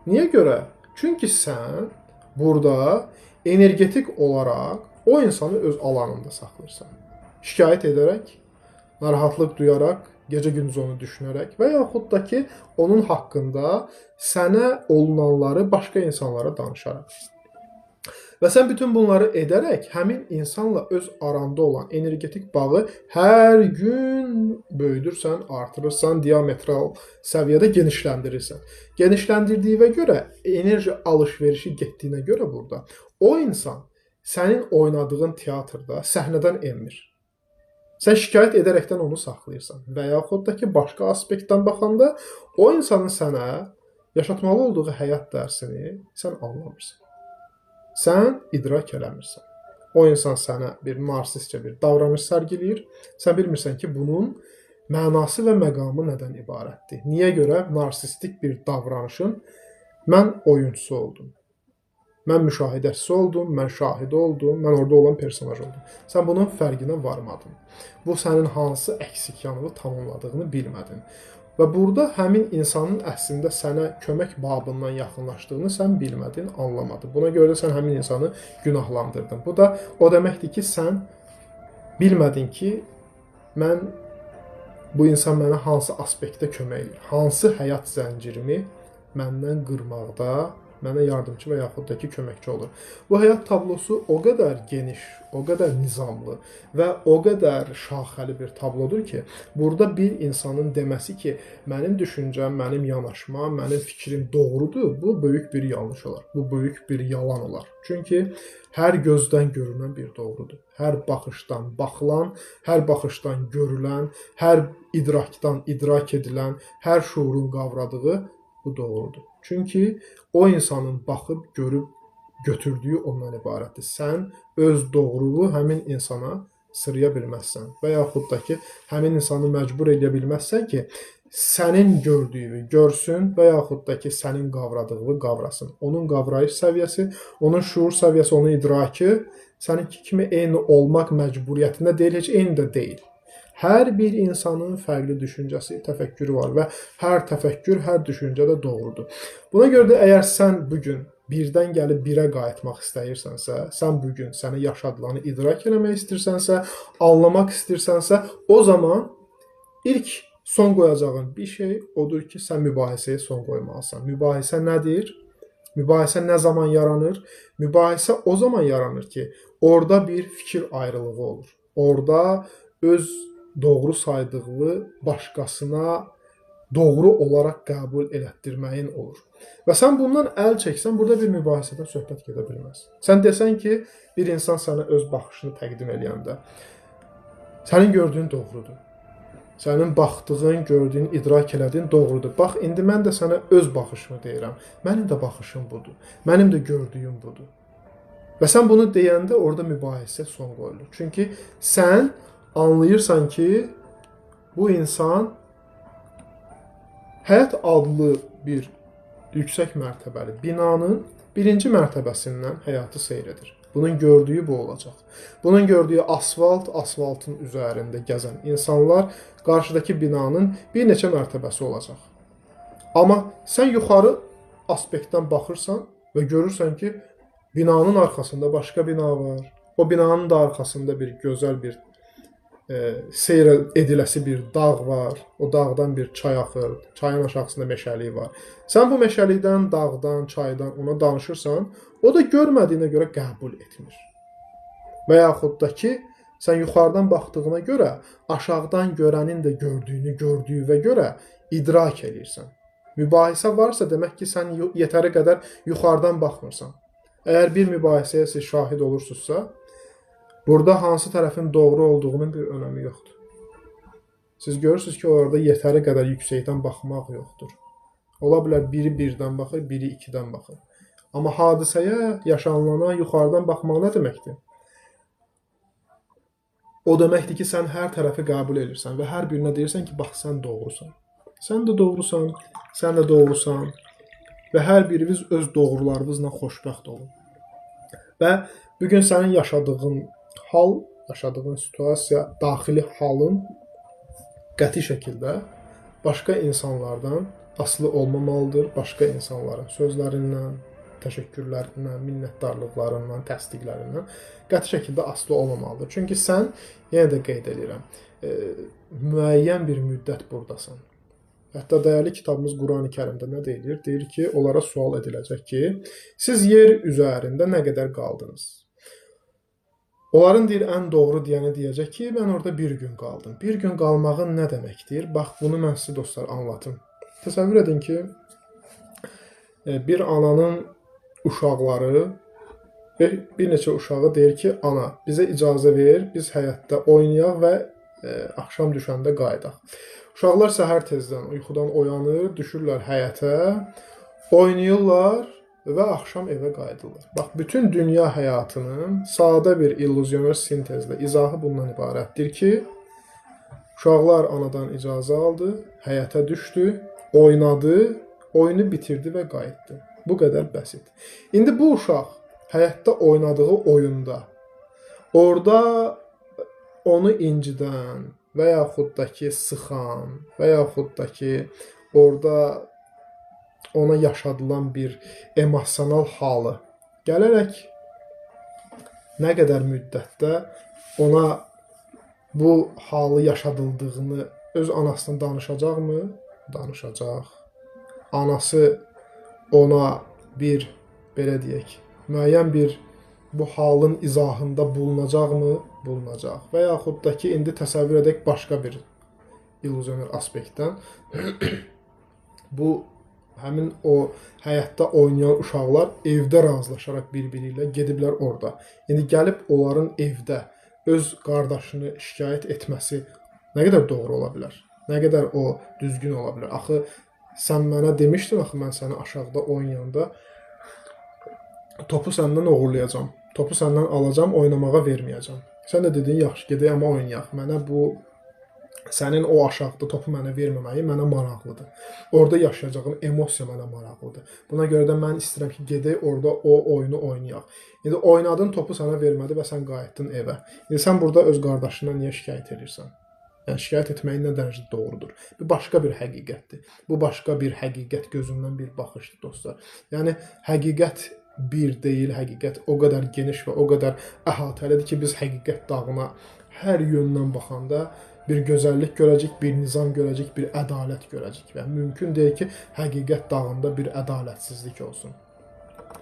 Niyə görə? Çünki sən burada energetik olaraq o insanı öz alanında saxlayırsan. Şikayət edərək, narahatlıq duyaraq, gecə-gündüz onu düşünərək və yaxud da ki, onun haqqında sənə olunanları başqa insanlara danışaraq. Və sən bütün bunları edərək həmin insanla öz aranda olan energetik bağı hər gün böyüdürsən, artırırsan, diametral səviyyədə genişləndirirsən. Genişləndirdiyinə görə, enerji alış-verişi getdiyinə görə burada o insan sənin oynadığın teatrda səhnədən enmir. Sən şikayət edərəkdən onu saxlayırsan və yaxud da ki, başqa aspektdən baxanda o insanın sənə yaşatmalı olduğu həyat dərsini sən anlamırsan. Sən idrak eləmirsən. O insan sənə bir narsistcə bir davranış sərgiləyir. Sən bilmirsən ki, bunun mənası və məqamı nədən ibarətdir. Niyə görə narsistik bir davranışın mən oyunçusu oldum. Mən müşahidəçisi oldum, mən şahidi oldum, mən orada olan personaj oldum. Sən bunun fərqinə varmadın. Bu sənin hansı əksik yanını tamamladığını bilmədin. Və burada həmin insanın əslində sənə kömək babından yaxınlaşdığını sən bilmədin, anlamadın. Buna görə də sən həmin insanı günahlandırdın. Bu da o deməkdir ki, sən bilmədin ki, bu insan mənə hansı aspektdə kömək edir, hansı həyat zəncirimi məndən qırmaqda mənə yardımcı və yaxud da ki, köməkçi olur. Bu həyat tablosu o qədər geniş, o qədər nizamlı və o qədər şaxəli bir tablodur ki, burada bir insanın deməsi ki, mənim düşüncəm, mənim yanaşmam, mənim fikrim doğrudur, bu böyük bir yanlış olar. Bu böyük bir yalan olar. Çünki hər gözdən görünən bir doğrudur. Hər baxışdan baxılan, hər baxışdan görülən, hər idrakdan idrak edilən, hər şuurun qavradığı bu doğrudur. Çünki o insanın baxıb, görüb, götürdüyü ondan ibarətdir. Sən öz doğruluğu həmin insana sıraya bilməzsən və yaxud da ki, həmin insanı məcbur edə bilməzsən ki, sənin gördüyünü görsün və yaxud da ki, sənin qavradığını qavrasın. Onun qavrayış səviyyəsi, onun şuur səviyyəsi, onun idraki səninki kimi eyni olmaq məcburiyyətində deyil, heç eyni də deyil. Hər bir insanın fərqli düşüncəsi, təfəkkürü var və hər təfəkkür, hər düşüncə də doğrudur. Buna görə də əgər sən bugün birdən gəlib birə qayıtmaq istəyirsənsə, sən bugün səni yaşadılanı idrak eləmək istəyirsənsə, anlamaq istəyirsənsə, o zaman ilk son qoyacağın bir şey odur ki, sən mübahisəyə son qoymalısan. Mübahisə nədir? Mübahisə nə zaman yaranır? Mübahisə o zaman yaranır ki, orada bir fikir ayrılığı olur. Orada öz doğru saydığı başqasına doğru olaraq qəbul elətdirməyin olur. Və sən bundan əl çəksən, burada bir mübahisədən söhbət gedə bilməz. Sən desən ki, bir insan sənə öz baxışını təqdim eləyəndə, sənin gördüyün doğrudur. Sənin baxdığın, gördüyün, idrak elədiyin doğrudur. Bax, indi mən də sənə öz baxışımı deyirəm. Mənim də baxışım budur. Mənim də gördüyüm budur. Və sən bunu deyəndə orada mübahisə son qoyulur. Çünki sən anlayırsan ki, bu insan həyat adlı bir yüksək mərtəbəli binanın birinci mərtəbəsindən həyatı seyr edir. Bunun gördüyü bu olacaq. Bunun gördüyü asfalt, asfaltın üzərində gəzən insanlar, qarşıdakı binanın bir neçə mərtəbəsi olacaq. Amma sən yuxarı aspektdən baxırsan və görürsən ki, binanın arxasında başqa bina var. O binanın da arxasında bir gözəl bir seyr ediləsi bir dağ var. O dağdan bir çay axır. Çayın aşağısında meşəlik var. Sən bu meşəlikdən, dağdan, çaydan ona danışırsan, o da görmədiyinə görə qəbul etmir. Və yaxud da ki, sən yuxarıdan baxdığına görə, aşağıdan görənin də gördüyünü gördüyünə görə idrak edirsən. Mübahisə varsa, demək ki, sən yetəri qədər yuxarıdan baxmırsan. Əgər bir mübahisəyə siz şahid olursunuzsa, burada hansı tərəfin doğru olduğunun bir önəmi yoxdur. Siz görürsünüz ki, orada yetəri qədər yüksəkdən baxmaq yoxdur. Ola bilər biri birdən baxır, biri ikidən baxır. Amma hadisəyə, yaşanılana yuxarıdan baxmaq nə deməkdir? O deməkdir ki, sən hər tərəfi qəbul edirsən və hər birinə deyirsən ki, bax, sən doğrusan. Sən də doğrusan, sən də doğrusan və hər biriniz öz doğrularınızla xoşbəxt olun. Və bugün sənin yaşadığın hal, yaşadığın situasiya, daxili halın qəti şəkildə başqa insanlardan asılı olmamalıdır. Başqa insanların sözlərindən, təşəkkürlərindən, minnətdarlıqlarından, təsdiqlərindən qəti şəkildə asılı olmamalıdır. Çünki sən, yenə də qeyd edirəm, müəyyən bir müddət buradasan. Hətta dəyərli kitabımız Qurani Kərimdə nə deyilir? Deyir ki, onlara sual ediləcək ki, siz yer üzərində nə qədər qaldınız? Onların deyir, ən doğru deyəni deyəcək ki, mən orada bir gün qaldım. Bir gün qalmağın nə deməkdir? Bax, bunu mən sizə dostlar anlatım. Təsəvvür edin ki, bir ananın uşaqları, bir neçə uşağı deyir ki, ana, bizə icazə ver, biz həyətdə oynayaq və axşam düşəndə qayıdaq. Uşaqlar səhər tezdən yuxudan oyanır, düşürlər həyətə, oynayırlar və axşam evə qayıdırlar. Bax, bütün dünya həyatının sadə bir illüzyoner sintezlə izahı bundan ibarətdir ki, uşaqlar anadan icazə aldı, həyətə düşdü, oynadı, oyunu bitirdi və qayıtdı. Bu qədər bəsit. İndi bu uşaq həyətdə oynadığı oyunda, orada onu incidən və yaxud da ki, sıxan və yaxud da ki, orada ona yaşadılan bir emosional halı gələrək nə qədər müddətdə ona bu halı yaşadıldığını öz anasına danışacaqmı? Danışacaq. Anası ona bir, belə deyək, müəyyən bir bu halın izahında bulunacaqmı? Bulunacaq. Və yaxud da ki, indi təsəvvür edək başqa bir illüzyoner aspektdən. Bu, həmin o həyətdə oynayan uşaqlar evdə razılaşaraq bir-biri ilə gediblər orada. İndi gəlib onların evdə öz qardaşını şikayət etməsi nə qədər doğru ola bilər? Nə qədər o düzgün ola bilər? Axı, sən mənə demişdin, axı, mən səni aşağıda oynayanda topu səndən oğurlayacam. Topu səndən alacam, oynamağa verməyəcəm. Sən də dedin, yaxşı, gedək, amma oynayaq. Mənə bu, sənin o aşağıda topu mənə verməməyi mənə maraqlıdır. Orada yaşayacağım emosiya mənə maraqlıdır. Buna görə də mən istəyirəm ki, gedək orada o oyunu oynayaq. İndi oynadın, topu sənə vermədi və sən qayıtdın evə. İndi sən burada öz qardaşından niyə şikayət edirsən? Yəni, şikayət etməyin nə dərəcədə doğrudur? Bu başqa bir həqiqətdir. Bu başqa bir həqiqət gözündən bir baxışdır, dostlar. Yəni, həqiqət bir deyil, həqiqət o qədər geniş və o qədər əhatəlidir ki, biz həqiqət dağına hər yöndən baxanda bir gözəllik görəcək, bir nizam görəcək, bir ədalət görəcək və mümkün deyil ki, həqiqət dağında bir ədalətsizlik olsun.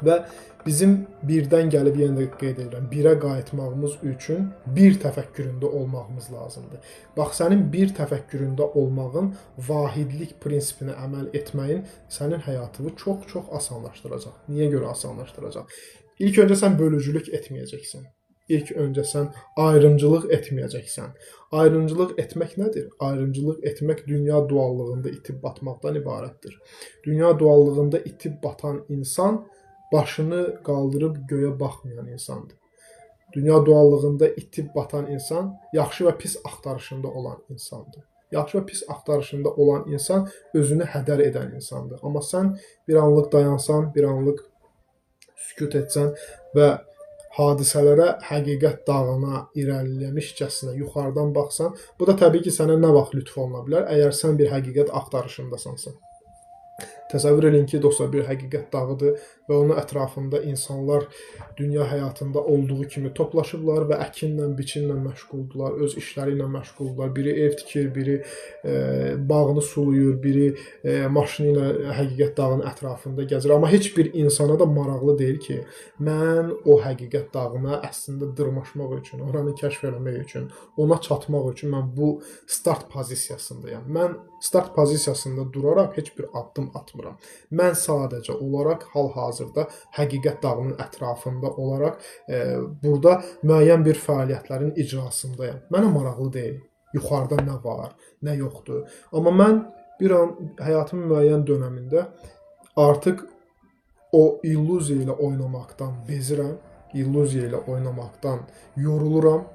Və bizim birdən gəlib yenə də qeyd edirəm, birə qayıtmağımız üçün bir təfəkküründə olmağımız lazımdır. Bax, sənin bir təfəkküründə olmağın, vahidlik prinsipinə əməl etməyin sənin həyatını çox-çox asanlaşdıracaq. Niyə görə asanlaşdıracaq? İlk öncə sən bölücülük etməyəcəksən. İlk öncə sən ayrımcılıq etməyəcəksən. Ayrımcılıq etmək nədir? Ayrımcılıq etmək dünya duallığında itib batmaqdan ibarətdir. Dünya duallığında itib batan insan başını qaldırıb göyə baxmayan insandır. Dünya duallığında itib batan insan yaxşı və pis axtarışında olan insandır. Yaxşı və pis axtarışında olan insan özünü hədər edən insandır. Amma sən bir anlıq dayansan, bir anlıq sükut etsən və hadisələrə həqiqət dağına irəliləmişcəsinə yuxarıdan baxsan, bu da təbii ki, sənə nə vaxt lütf oluna bilər? Əgər sən bir həqiqət axtarışındasansa. Təsəvvür edin ki, dostlar, bir həqiqət dağıdır və onun ətrafında insanlar dünya həyatında olduğu kimi toplaşıblar və əkinlə, biçinlə məşğuldular, öz işləri ilə məşğuldular. Biri ev tikir, biri bağını suluyur, biri maşını ilə həqiqət dağının ətrafında gəzir. Amma heç bir insana da maraqlı deyil ki, mən o həqiqət dağına əslində dırmaşmaq üçün, oranı kəşf etmək üçün, ona çatmaq üçün mən bu start pozisiyasındayam. Mən start pozisiyasında duraraq heç bir addım atmıram. Mən sadəcə olaraq hal-hazırda həqiqət dağının ətrafında olaraq burada müəyyən bir fəaliyyətlərin icrasındayam. Mənə maraqlı deyil. Yuxarıda nə var, nə yoxdur. Amma mən bir an həyatımın müəyyən dönəmində artıq o illüziya ilə oynamaqdan bezirəm, illüziya ilə oynamaqdan yoruluram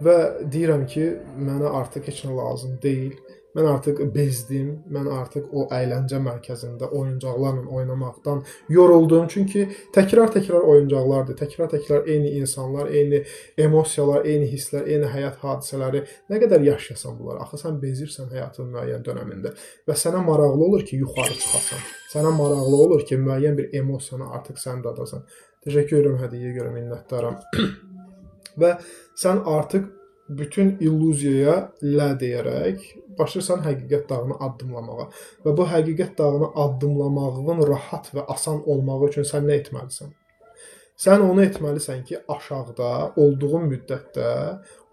və deyirəm ki, mənə artıq heç nə lazım deyil. Mən artıq bezdim, mən artıq o əyləncə mərkəzində oyuncaqlarla oynamaqdan yoruldum. Çünki təkrar-təkrar oyuncaqlardır, təkrar-təkrar eyni insanlar, eyni emosiyalar, eyni hisslər, eyni həyat hadisələri. Nə qədər yaşayasan bunlar? Axı sən bezirsən həyatın müəyyən dönəmində və sənə maraqlı olur ki, yuxarı çıxasan. Sənə maraqlı olur ki, müəyyən bir emosiyanı artıq sən dadasan. Təşəkkür edirəm, hədiyyəyə görə minnətdaram. Və sən artıq bütün illüziyaya lə deyərək başlayırsan həqiqət dağını addımlamağa. Və bu həqiqət dağını addımlamağın rahat və asan olmağı üçün sən nə etməlisən? Sən onu etməlisən ki, aşağıda olduğun müddətdə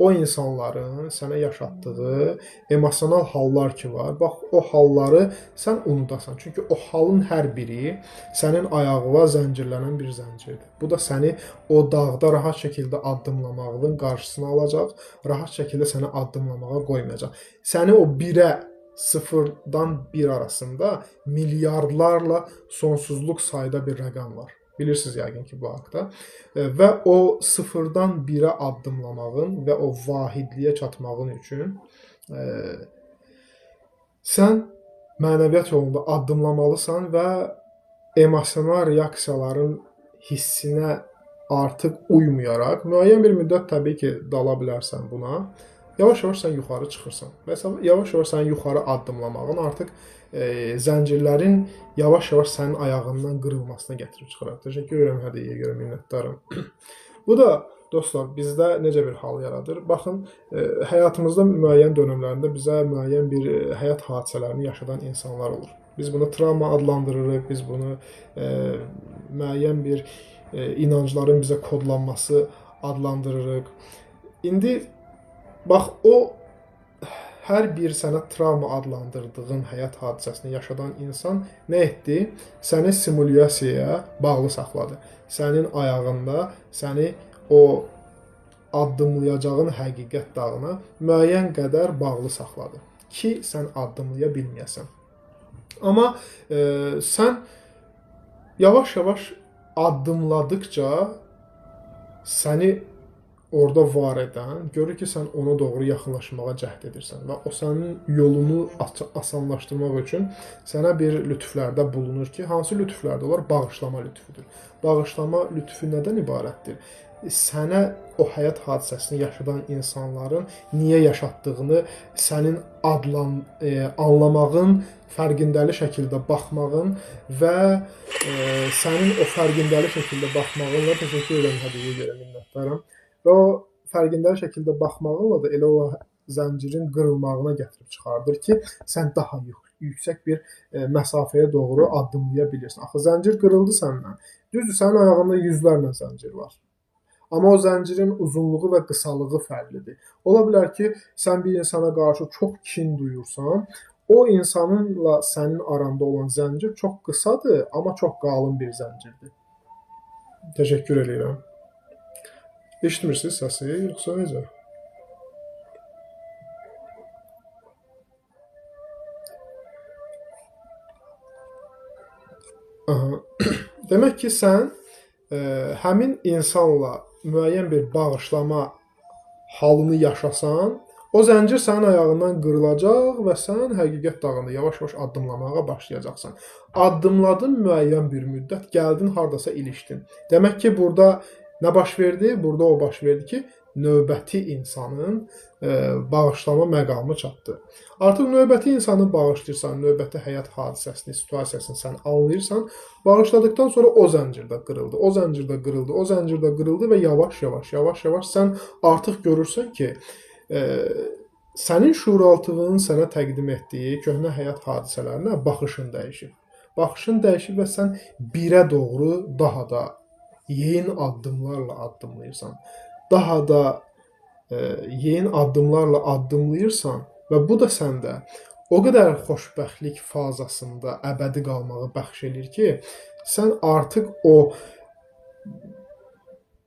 o insanların sənə yaşatdığı emosional hallar ki var, bax o halları sən unudasan. Çünki o halın hər biri sənin ayağına zəncirlənən bir zəncirdir. Bu da səni o dağda rahat şəkildə addımlamağının qarşısını alacaq, rahat şəkildə səni addımlamağa qoymayacaq. Səni o 1-ə 0-dan 1 arasında milyardlarla sonsuzluq sayda bir rəqəm var. Bilirsiniz yəqin ki, bu haqda. Və o 0-dan 1-ə addımlamağın və o vahidliyə çatmağın üçün sən mənəviyyat yolunda addımlamalısan və emosional reaksiyaların hissinə artıq uymayaraq, müəyyən bir müddət təbii ki, dala bilərsən buna. Yavaş-yavaş sən yuxarı çıxırsan. Məsələn, yavaş-yavaş sən yuxarı addımlamağın artıq zəncirlərin yavaş-yavaş sənin ayağından qırılmasına gətirib çıxaraq. Təşəkkür edirəm, hədiyyəyə görə minnətdaram. Bu da dostlar, bizdə necə bir hal yaradır? Baxın, həyatımızda müəyyən dönəmlərində bizə müəyyən bir həyat hadisələrini yaşadan insanlar olur. Biz bunu travma adlandırırıq, biz bunu müəyyən bir inancların bizə kodlanması adlandırırıq. İndi bax, o hər bir sənə travma adlandırdığın həyat hadisəsini yaşadan insan nə etdi? Səni simulyasiyaya bağlı saxladı. Sənin ayağında səni o addımlayacağın həqiqət dağına müəyyən qədər bağlı saxladı ki, sən addımlaya bilməyəsən. Amma sən yavaş-yavaş addımladıqca səni orada var edən, görür ki, sən ona doğru yaxınlaşmağa cəhd edirsən və o sənin yolunu asanlaşdırmaq üçün sənə bir lütflərdə bulunur ki, hansı lütflərdə olar? Bağışlama lütfüdür. Bağışlama lütfü nədən ibarətdir? Sənə o həyat hadisəsini yaşadan insanların niyə yaşatdığını sənin anlamağın, fərqindəli şəkildə baxmağın və sənin o fərqindəli şəkildə baxmağınla təşəkkür edirəm, hədiyyəyə görə minnətdaram. Və o fərqindəli şəkildə baxmağınla da elə o zəncirin qırılmağına gətirib çıxardır ki, sən daha yüksək bir məsafəyə doğru addımlaya bilirsən. Axı zəncir qırıldı səndən. Düzdür, sənin ayağında yüzlərlə zəncir var. Amma o zəncirin uzunluğu və qısalığı fərqlidir. Ola bilər ki, sən bir insana qarşı çox kin duyursan, o insanınla sənin aranda olan zəncir çox qısadır, amma çox qalın bir zəncirdir. Təşəkkür edirəm. Eşitmirsiniz səsi, yoxsa necə? Aha. Demək ki, sən həmin insanla müəyyən bir bağışlama halını yaşasan, o zəncir sənin ayağından qırılacaq və sən həqiqət dağında yavaş-yavaş addımlamağa başlayacaqsan. Addımladın müəyyən bir müddət, gəldin hardasa ilişdin. Demək ki, burada nə baş verdi? Burada o baş verdi ki, növbəti insanın bağışlama məqamı çatdı. Artıq növbəti insanı bağışlayırsan, növbəti həyat hadisəsini, situasiyasını sən anlayırsan, bağışladıkdan sonra o zəncir də qırıldı, o zəncir də qırıldı, o zəncir də qırıldı və yavaş-yavaş sən artıq görürsən ki, sənin şuuraltığın sənə təqdim etdiyi köhnə həyat hadisələrinə baxışın dəyişib. Baxışın dəyişib və sən birə doğru daha da yeni addımlarla addımlayırsan. Daha da yeni addımlarla addımlayırsan və bu da səndə o qədər xoşbəxtlik fazasında əbədi qalmağı bəxş edir ki, sən artıq o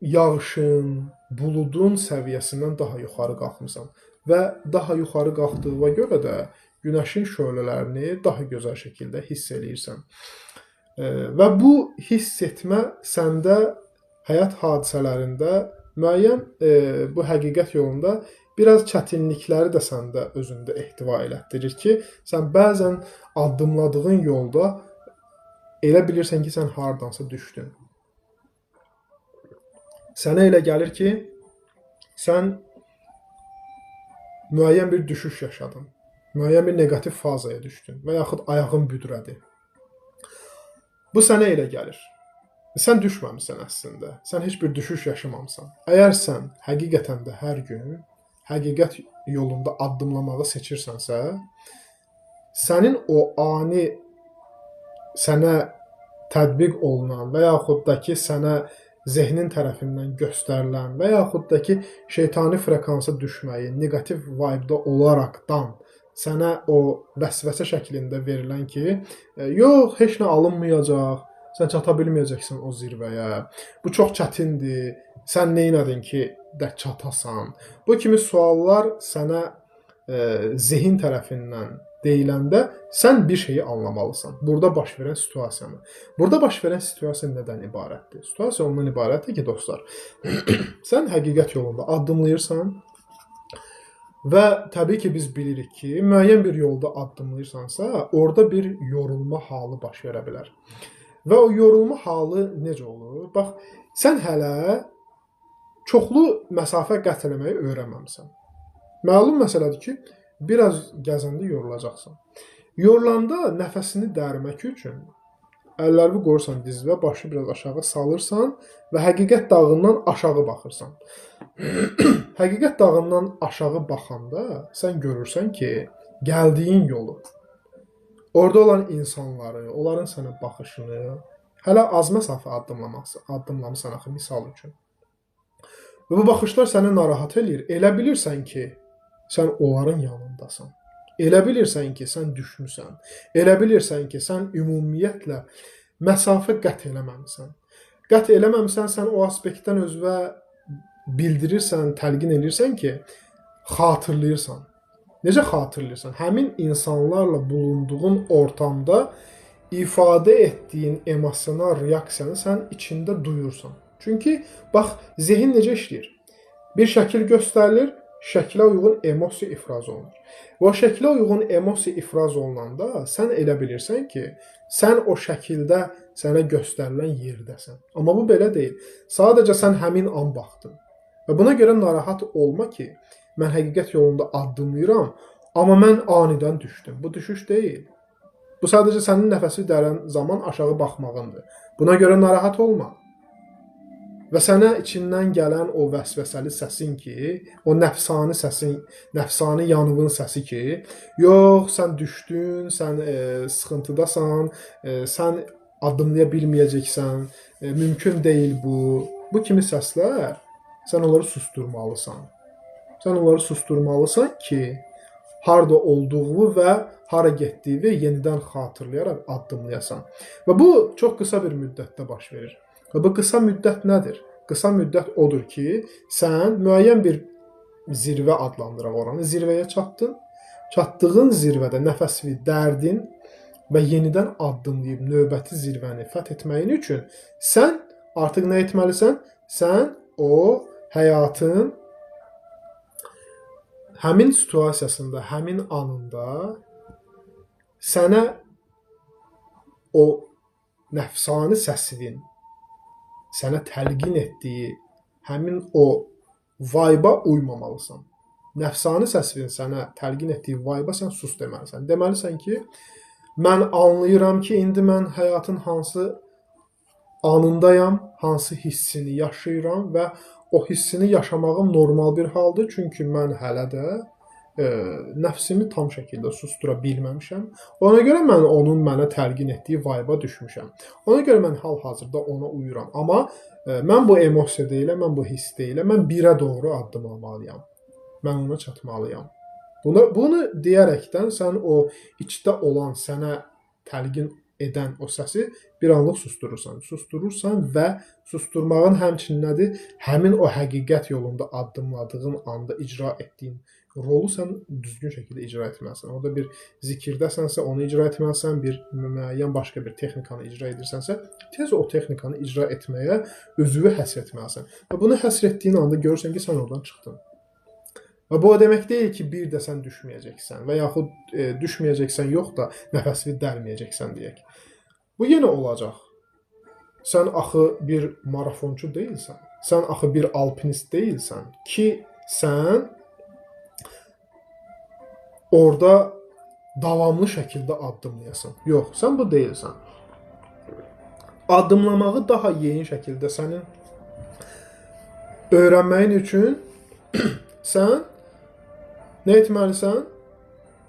yağışın, buludun səviyyəsindən daha yuxarı qalxmısan və daha yuxarı qalxdığına görə də günəşin şölələrini daha gözəl şəkildə hiss eləyirsən. Və bu hiss etmə səndə həyat hadisələrində müəyyən bu həqiqət yolunda biraz çətinlikləri də səndə özündə ehtiva elətdirir ki, sən bəzən addımladığın yolda elə bilirsən ki, sən hardansa düşdün. Sənə elə gəlir ki, sən müəyyən bir düşüş yaşadın, müəyyən bir negativ fazaya düşdün və yaxud ayağın büdrədi. Bu sənə elə gəlir. Sən düşməmisən əslində. Sən heç bir düşüş yaşamamısan. Əgər sən həqiqətən də hər gün həqiqət yolunda addımlamağı seçirsənsə, sənin o ani sənə tətbiq olunan və yaxud da ki, sənə zehnin tərəfindən göstərilən və yaxud da ki, şeytani frekansa düşməyi, negativ vibe-da olaraqdan sənə o vəsvəsə şəklində verilən ki, yox, heç nə alınmayacaq, sən çata bilməyəcəksən o zirvəyə, bu çox çətindir, sən neynədin ki, də çatasan. Bu kimi suallar sənə zehin tərəfindən deyiləndə sən bir şeyi anlamalısan. Burada baş verən situasiyanı. Burada baş verən situasiya nədən ibarətdir? Situasiya ondan ibarətdir ki, dostlar, sən həqiqət yolunda addımlayırsan və təbii ki, biz bilirik ki, müəyyən bir yolda addımlayırsansa, orada bir yorulma halı baş verə bilər. Və o yorulma halı necə olur? Bax, sən hələ çoxlu məsafə qət eləməyi öyrənməmisən. Məlum məsələdir ki, biraz gəzəndə yorulacaqsan. Yorulanda nəfəsini dərmək üçün əllərini qoyursan dizvə, başı biraz aşağı salırsan və həqiqət dağından aşağı baxırsan. Həqiqət dağından aşağı baxanda sən görürsən ki, gəldiyin yolu, orada olan insanları, onların sənə baxışını, hələ az məsafə addımlamısan axı, misal üçün. Və bu baxışlar səni narahat eləyir. Elə bilirsən ki, sən onların yanındasan. Elə bilirsən ki, sən düşmüsən. Elə bilirsən ki, sən ümumiyyətlə məsafə qət eləməmisən. Qət eləməmisən, sən o aspektdən özünə bildirirsən, təlqin edirsən ki, xatırlayırsan. Necə xatırlayırsan? Həmin insanlarla bulunduğun ortamda ifadə etdiyin emosional reaksiyanı sən içində duyursan. Çünki, bax, zehin necə işləyir? Bir şəkil göstərilir, şəklə uyğun emosiya ifraz olunur. Və o şəklə uyğun emosiya ifraz olunanda sən elə bilirsən ki, sən o şəkildə sənə göstərilən yerdəsən. Amma bu belə deyil. Sadəcə sən həmin an baxdın. Və buna görə narahat olma ki, mən həqiqət yolunda addımlayıram, amma mən anidən düşdüm. Bu düşüş deyil. Bu sadəcə sənin nəfəsi dərən zaman aşağı baxmağındır. Buna görə narahat olma. Və sənə içindən gələn o vəsvəsəli səsin ki, o nəfsani səsin, nəfsani yanığın səsi ki, yox, sən düşdün, sən sıxıntıdasan, sən addımlaya bilməyəcəksən, mümkün deyil bu. Bu kimi səslər sən onları susturmalısan. Sən onları susturmalısan ki, harda olduğu və hara getdiyini yenidən xatırlayaraq addımlayasan. Və bu çox qısa bir müddətdə baş verir. Və bu qısa müddət nədir? Qısa müddət odur ki, sən müəyyən bir zirvə adlandıraq oranı, zirvəyə çatdın. Çatdığın zirvədə nəfəsini dərdin və yenidən addımlayıb növbəti zirvəni fəth etməyin üçün sən artıq nə etməlisən? Sən o həyatın həmin situasiyasında, həmin anında sənə o nəfsani səsinin sənə təlqin etdiyi həmin o vibe-a uymamalısan. Nəfsani səsinin sənə təlqin etdiyi vibe-a sən sus deməlisən. Deməlisən ki, mən anlayıram ki, indi mən həyatın hansı anındayam, hansı hissini yaşayıram və o hissini yaşamağım normal bir haldır. Çünki mən hələ də nəfsimi tam şəkildə sustura bilməmişəm. Ona görə mən onun mənə təlqin etdiyi vibe-a düşmüşəm. Ona görə mən hal-hazırda ona uyuram. Amma mən bu emosiya deyiləm, mən bu hiss deyiləm, mən birə doğru addımlamalıyam. Mən ona çatmalıyam. Bunu deyərəkdən sən o içdə olan sənə təlqin edən o səsi bir anlıq susturursan. Susturursan və susturmağın həmçinin nədir? Həmin o həqiqət yolunda addımladığın anda icra etdiyin rolu sən düzgün şəkildə icra etməlisən. Orada bir zikirdəsənsə onu icra etməlisən, bir müəyyən başqa bir texnikanı icra edirsənsə, tez o texnikanı icra etməyə özünü həsr etməlisən. Və bunu həsr etdiyin anda görürsən ki, sən oradan çıxdın. Və bu o demək deyil ki, bir də sən düşməyəcəksən və yaxud düşməyəcəksən yox da nəfəsini dərməyəcəksən deyək. Bu yenə olacaq. Sən axı bir marafonçu deyilsən. Sən axı bir alpinist deyilsən ki, sən orada davamlı şəkildə addımlayasan. Yox, sən bu deyilsən. Addımlamağı daha yeni şəkildə sənin öyrənməyin üçün sən nə etməlisən?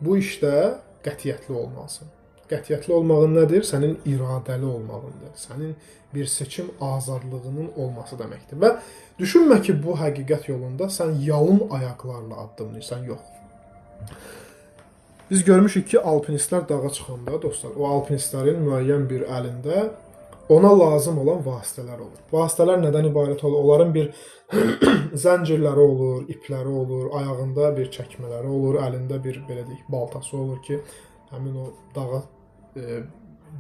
Bu işdə qətiyyətli olmalısan. Qətiyyətli olmağın nədir? Sənin iradəli olmağındır. Sənin bir seçim azadlığının olması deməkdir. Və düşünmə ki, bu həqiqət yolunda sən yalın ayaqlarla addımlayırsan. Yox. Biz görmüşük ki, alpinistlər dağa çıxanda, dostlar, o alpinistlərin müəyyən bir əlində ona lazım olan vasitələr olur. Vasitələr nədən ibarət olur? Onların bir zəncirləri olur, ipləri olur, ayağında bir çəkmələri olur, əlində bir belə deyək, baltası olur ki, həmin o dağa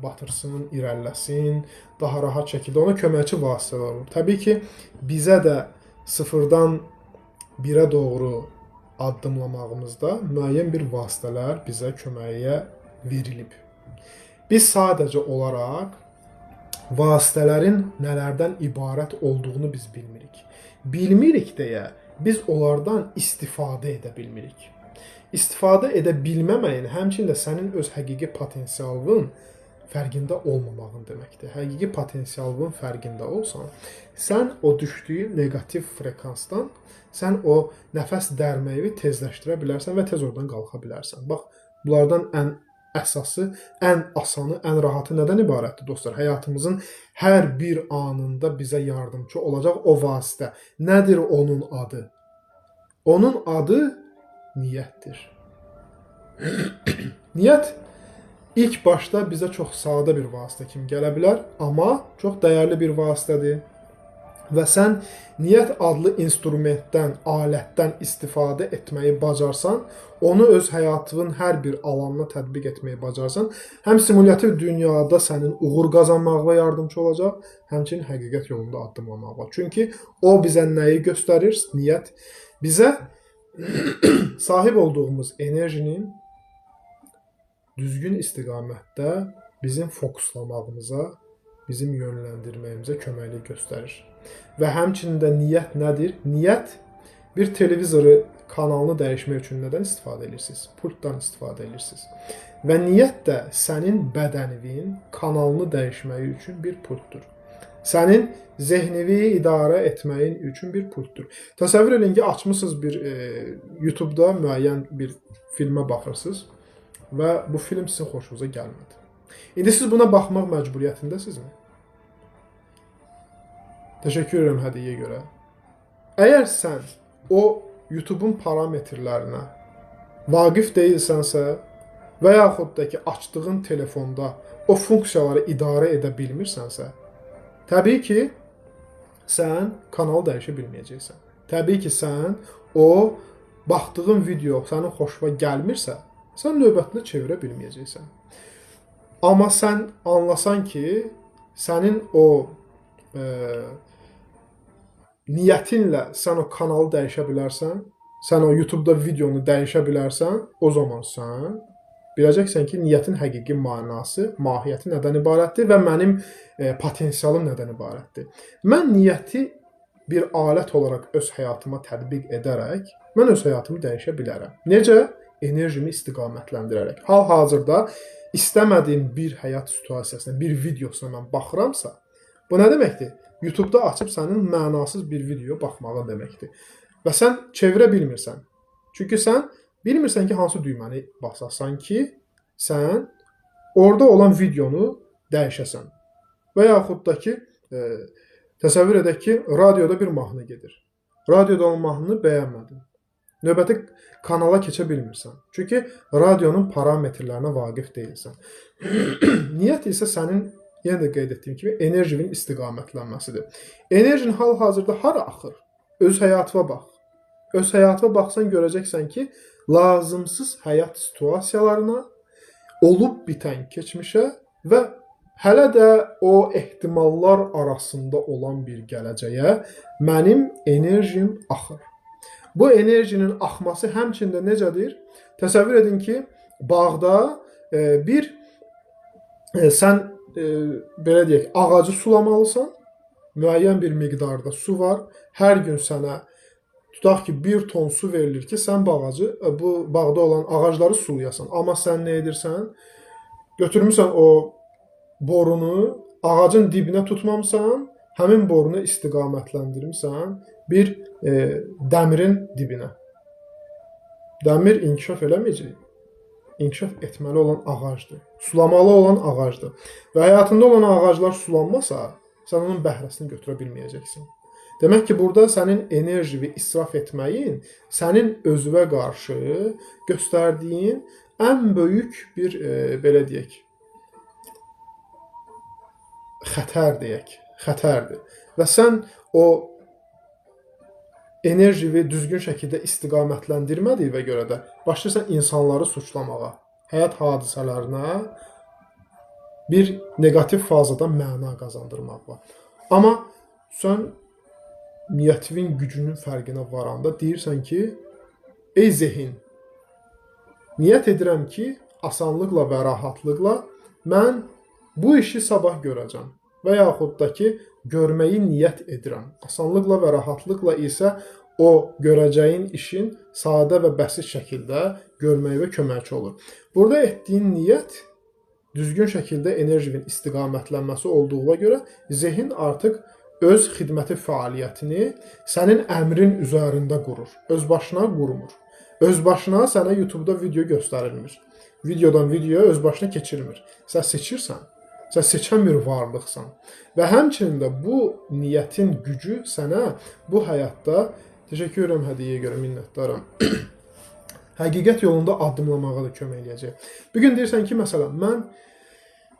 batırsın, irəliləsin, daha rahat şəkildə ona köməkçi vasitələr olur. Təbii ki, bizə də sıfırdan birə doğru addımlamağımızda müəyyən bir vasitələr bizə köməyə verilib. Biz sadəcə olaraq vasitələrin nələrdən ibarət olduğunu biz bilmirik. Bilmirik deyə biz onlardan istifadə edə bilmirik. İstifadə edə bilməməyin həmçinin də sənin öz həqiqi potensialının fərqində olmamağın deməkdir. Həqiqi potensialının fərqində olsan, sən o düşdüyün neqativ frekansdan sən o nəfəs dərməyi tezləşdirə bilərsən və tez oradan qalxa bilərsən. Bax, bunlardan ən əsası, ən asanı, ən rahatı nədən ibarətdir dostlar? Həyatımızın hər bir anında bizə yardımcı olacaq o vasitə. Nədir onun adı? Onun adı niyyətdir. Niyyət ilk başda bizə çox sadə bir vasitə kimi gələ bilər, amma çox dəyərli bir vasitədir. Və sən niyyət adlı instrumentdən, alətdən istifadə etməyi bacarsan, onu öz həyatının hər bir alanına tətbiq etməyi bacarsan, həm simulyativ dünyada sənin uğur qazanmağına yardımcı olacaq, həmçinin həqiqət yolunda addımlamağa. Çünki o bizə nəyi göstərir? Niyyət bizə sahib olduğumuz enerjinin düzgün istiqamətdə bizim fokuslamağımıza, bizim yönləndirməyimizə köməklik göstərir. Və həmçinin də niyyət nədir? Niyyət bir televizoru kanalını dəyişmək üçün nədən istifadə edirsiniz? Pultdan istifadə edirsiniz. Və niyyət də sənin bədəninin kanalını dəyişməyi üçün bir pultdur. Sənin zehnivi idarə etməyin üçün bir pultdur. Təsəvvür edin ki, açmısınız bir YouTube-da müəyyən bir filmə baxırsınız və bu film sizin xoşunuza gəlmədi. İndi siz buna baxmaq məcburiyyətindəsinizmi? Təşəkkür edirəm hədiyyəyə görə. Əgər sən o YouTube-un parametrlərinə vaqif deyilsənsə və yaxud da ki, açdığın telefonda o funksiyaları idarə edə bilmirsənsə, təbii ki, sən kanal dəyişə bilməyəcəksən. Təbii ki, sən o baxdığın video sənin xoşuna gəlmirsə, sən növbətini çevirə bilməyəcəksən. Amma sən anlasan ki, sənin o niyyətinlə sən o kanalı dəyişə bilərsən, sən o YouTube-da videonu dəyişə bilərsən, o zaman sən biləcəksən ki, niyyətin həqiqi mənası, mahiyyəti nədən ibarətdir və mənim potensialım nədən ibarətdir. Mən niyyəti bir alət olaraq öz həyatıma tətbiq edərək, mən öz həyatımı dəyişə bilərəm. Necə? Enerjimi istiqamətləndirərək. Hal-hazırda istəmədiyim bir həyat situasiyasına, bir videosuna mən baxıramsa, bu nə deməkdir? YouTube-da açıb sənin mənasız bir video baxmağın deməkdir. Və sən çevirə bilmirsən. Çünki sən bilmirsən ki, hansı düyməni basasan ki, sən orada olan videonu dəyişəsən. Və yaxud da ki, təsəvvür edək ki, radioda bir mahnı gedir. Radioda olan mahnını bəyənmədin. Növbəti kanala keçə bilmirsən. Çünki radionun parametrlərinə vaqif deyilsən. Niyyət isə sənin, yenə də qeyd etdiyim kimi, enerjinin istiqamətlənməsidir. Enerjin hal-hazırda hara axır? Öz həyatıma bax. Öz həyatıma baxsan görəcəksən ki, lazımsız həyat situasiyalarına, olub bitən keçmişə və hələ də o ehtimallar arasında olan bir gələcəyə mənim enerjim axır. Bu enerjinin axması həmçində necədir? Təsəvvür edin ki, bağda sən belə deyək, ağacı sulamalısan, müəyyən bir miqdarda su var, hər gün sənə tutaq ki, 1 ton su verilir ki, sən bu bağda olan ağacları sulayasan. Amma sən nə edirsən? Götürmüsən o borunu, ağacın dibinə tutmamısan, həmin borunu istiqamətləndirmirsən bir dəmirin dibinə. Dəmir inkişaf eləməyəcək. İnkişaf etməli olan ağacdır. Sulamalı olan ağacdır. Və həyatında olan ağaclar sulanmasa, sən onun bəhrəsini götürə bilməyəcəksən. Demək ki, burada sənin enerjini israf etməyin, sənin özünə qarşı göstərdiyin ən böyük bir, belə deyək, xətərdir. Və sən o enerjini düzgün şəkildə istiqamətləndirmədiyinə görə də başlayırsan insanları suçlamağa, həyat hadisələrinə bir negativ fazada məna qazandırmağa. Amma sən niyyətin gücünün fərqinə varanda deyirsən ki, ey zehin, niyyət edirəm ki, asanlıqla və rahatlıqla mən bu işi sabah görəcəm və yaxud da ki, görməyi niyyət edirəm. Asanlıqla və rahatlıqla isə o görəcəyin işin sadə və bəsit şəkildə görməyinə köməkçi olur. Burada etdiyin niyyət düzgün şəkildə enerjinin istiqamətlənməsi olduğuna görə zehin artıq öz xidməti fəaliyyətini sənin əmrin üzərində qurur. Öz başına qurmur. Öz başına sənə YouTube-da video göstərilmir. Videodan videoya öz başına keçirmir. Sən seçirsən. Sən seçən bir varlıqsan. Və həmçinin də bu niyyətin gücü sənə bu həyatda, təşəkkür edirəm hədiyyəyə görə, minnətdaram, həqiqət yolunda addımlamağa da kömək eləyəcək. Bugün deyirsən ki, məsələn, mən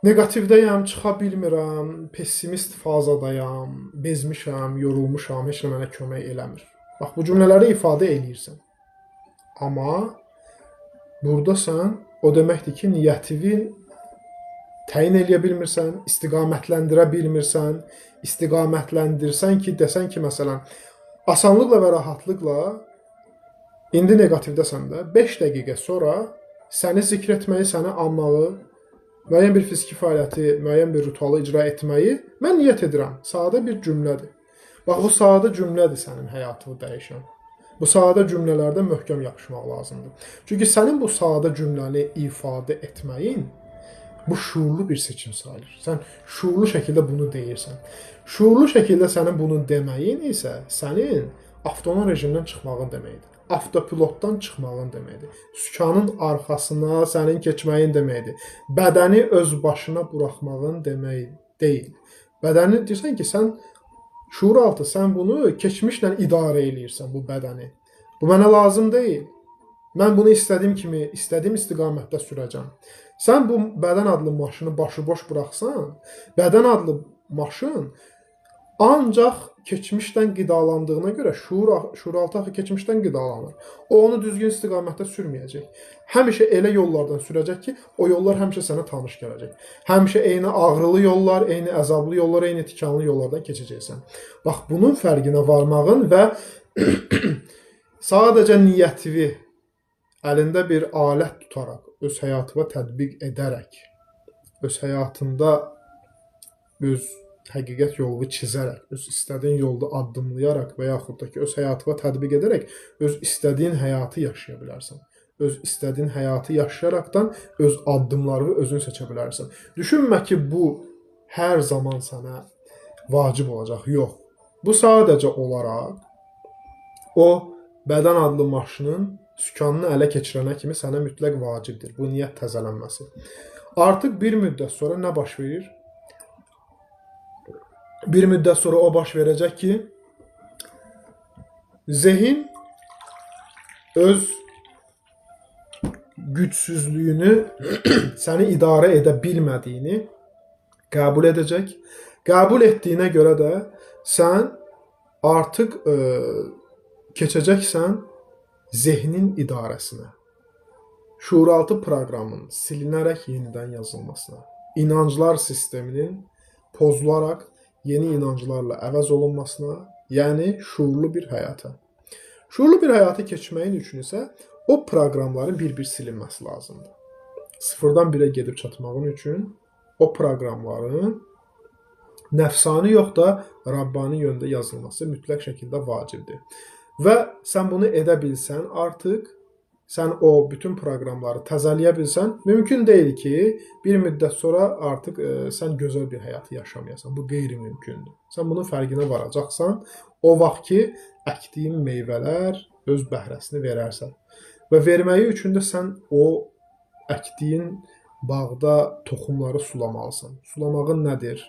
negativdəyəm, çıxa bilmirəm, pessimist fazadayam, bezmişəm, yorulmuşam, heç nə mənə kömək eləmir. Bax, bu cümlələri ifadə eləyirsən. Amma burada sən, o deməkdir ki, niyyətini təyin eləyə bilmirsən, istiqamətləndirə bilmirsən, istiqamətləndirsən ki, desən ki, məsələn, asanlıqla və rahatlıqla indi negativdəsən də 5 dəqiqə sonra səni zikr etməyi, səni anmağı, müəyyən bir fiziki fəaliyyəti, müəyyən bir ritualı icra etməyi mən niyyət edirəm. Sadə bir cümlədir. Bax, bu sadə cümlədir sənin həyatını dəyişən. Bu sadə cümlələrdə möhkəm yapışmaq lazımdır. Çünki sənin bu sadə cümləni ifadə etməyin bu şuurlu bir seçim sayılır. Sən şuurlu şəkildə bunu deyirsən. Şuurlu şəkildə sənin bunu deməyin isə sənin avtonom rejimdən çıxmağın deməkdir. avtopilotdan çıxmağın deməkdir. Sükanın arxasına sənin keçməyin deməkdir. Bədəni öz başına buraxmağın demək deyil. Bədəni deyirsən ki, sən şuuraltı sən bunu keçmişlə idarə eləyirsən bu bədəni. Bu mənə lazım deyil. Mən bunu istədiyim kimi, istədiyim istiqamətdə sürəcəm. Sən bu bədən adlı maşını başıboş buraxsan, bədən adlı maşın ancaq keçmişdən qidalandığına görə şuuraltı axı keçmişdən qidalanır. O onu düzgün istiqamətdə sürməyəcək. Həmişə elə yollardan sürəcək ki, o yollar həmişə sənə tanış gələcək. Həmişə eyni ağrılı yollar, eyni əzablı yollar, eyni tikanlı yollardan keçəcəksən. Bax, bunun fərqinə varmağın və sadəcə niyyətivi əlində bir alət tutaraq, öz həyatına tətbiq edərək, öz həyatında öz həqiqət yolunu çizərək, öz istədiyin yolda addımlayaraq və yaxud da ki, öz həyatına tətbiq edərək öz istədiyin həyatı yaşaya bilərsən. Öz istədiyin həyatı yaşayaraqdan öz addımlarını özün seçə bilərsən. Düşünmə ki, bu hər zaman sənə vacib olacaq. Yox. Bu sadəcə olaraq o bədən adlı maşının sükanını ələ keçirənə kimi sənə mütləq vacibdir. Bu niyyət təzələnməsi. Artıq bir müddət sonra nə baş verir? Bir müddət sonra o baş verəcək ki, zehin öz gücsüzlüyünü səni idarə edə bilmədiyini qəbul edəcək. Qəbul etdiyinə görə də sən artıq keçəcəksən zehnin idarəsinə, şuuraltı proqramın silinərək yenidən yazılmasına, inanclar sisteminin pozularaq yeni inanclarla əvəz olunmasına, yəni şuurlu bir həyata. Şuurlu bir həyatı keçməyin üçün isə o proqramların bir-bir silinməsi lazımdır. Sıfırdan birə gedib çatmağın üçün o proqramların nəfsani yox da Rabbani yöndə yazılması mütləq şəkildə vacibdir. Və sən bunu edə bilsən, artıq sən o bütün proqramları təzələyə bilsən, mümkün deyil ki, bir müddət sonra artıq sən gözəl bir həyatı yaşamayasan. Bu qeyri-mümkündür. Sən bunun fərqinə varacaqsan, o vaxt ki, əkdiyin meyvələr öz bəhrəsini verərsən. Və verməyi üçün də sən o əkdiyin bağda toxumları sulamalısan. Sulamağın nədir?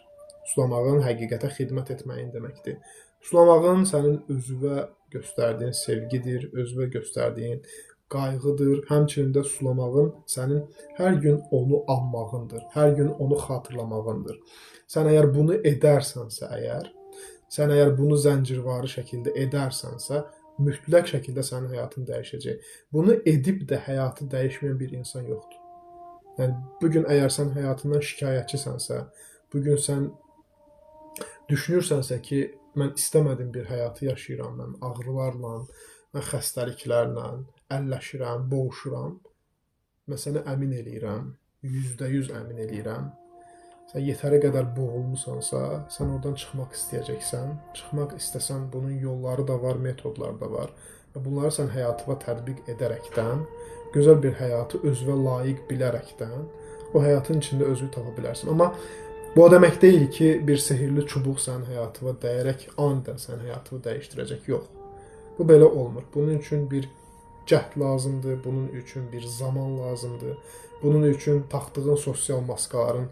Sulamağın həqiqətə xidmət etməyin deməkdir. Sulamağın sənin özünə göstərdiyin sevgidir, özünə göstərdiyin qayğıdır. Həmçinin də sulamağın sənin hər gün onu anmağındır, hər gün onu xatırlamağındır. Sən əgər bunu edərsənsə, sən əgər bunu zəncirvari şəkildə edərsənsə, mütləq şəkildə sənin həyatın dəyişəcək. Bunu edib də həyatı dəyişməyən bir insan yoxdur. Yəni, bugün əgər sən həyatından şikayətçisənsə, bugün sən düşünürsənsə ki, mən istəmədim bir həyatı yaşayıram, mən ağrılarla, mən xəstəliklərlə əlləşirəm, boğuşuram. Mən sənə əmin eləyirəm, %100 əmin eləyirəm. Sən yetəri qədər boğulmusansa, sən oradan çıxmaq istəyəcəksən. Çıxmaq istəsən, bunun yolları da var, metodları da var. Və bunları sən həyatına tətbiq edərəkdən, gözəl bir həyatı özünə layiq bilərəkdən, o həyatın içində özünü tapa bilərsən. Amma bu o demək deyil ki, bir sehirli çubuq sənin həyatına dəyərək aniden sənin həyatını dəyişdirəcək. Yox. Bu belə olmur. Bunun üçün bir cəhd lazımdır, bunun üçün bir zaman lazımdır. Bunun üçün taxdığın sosial maskaların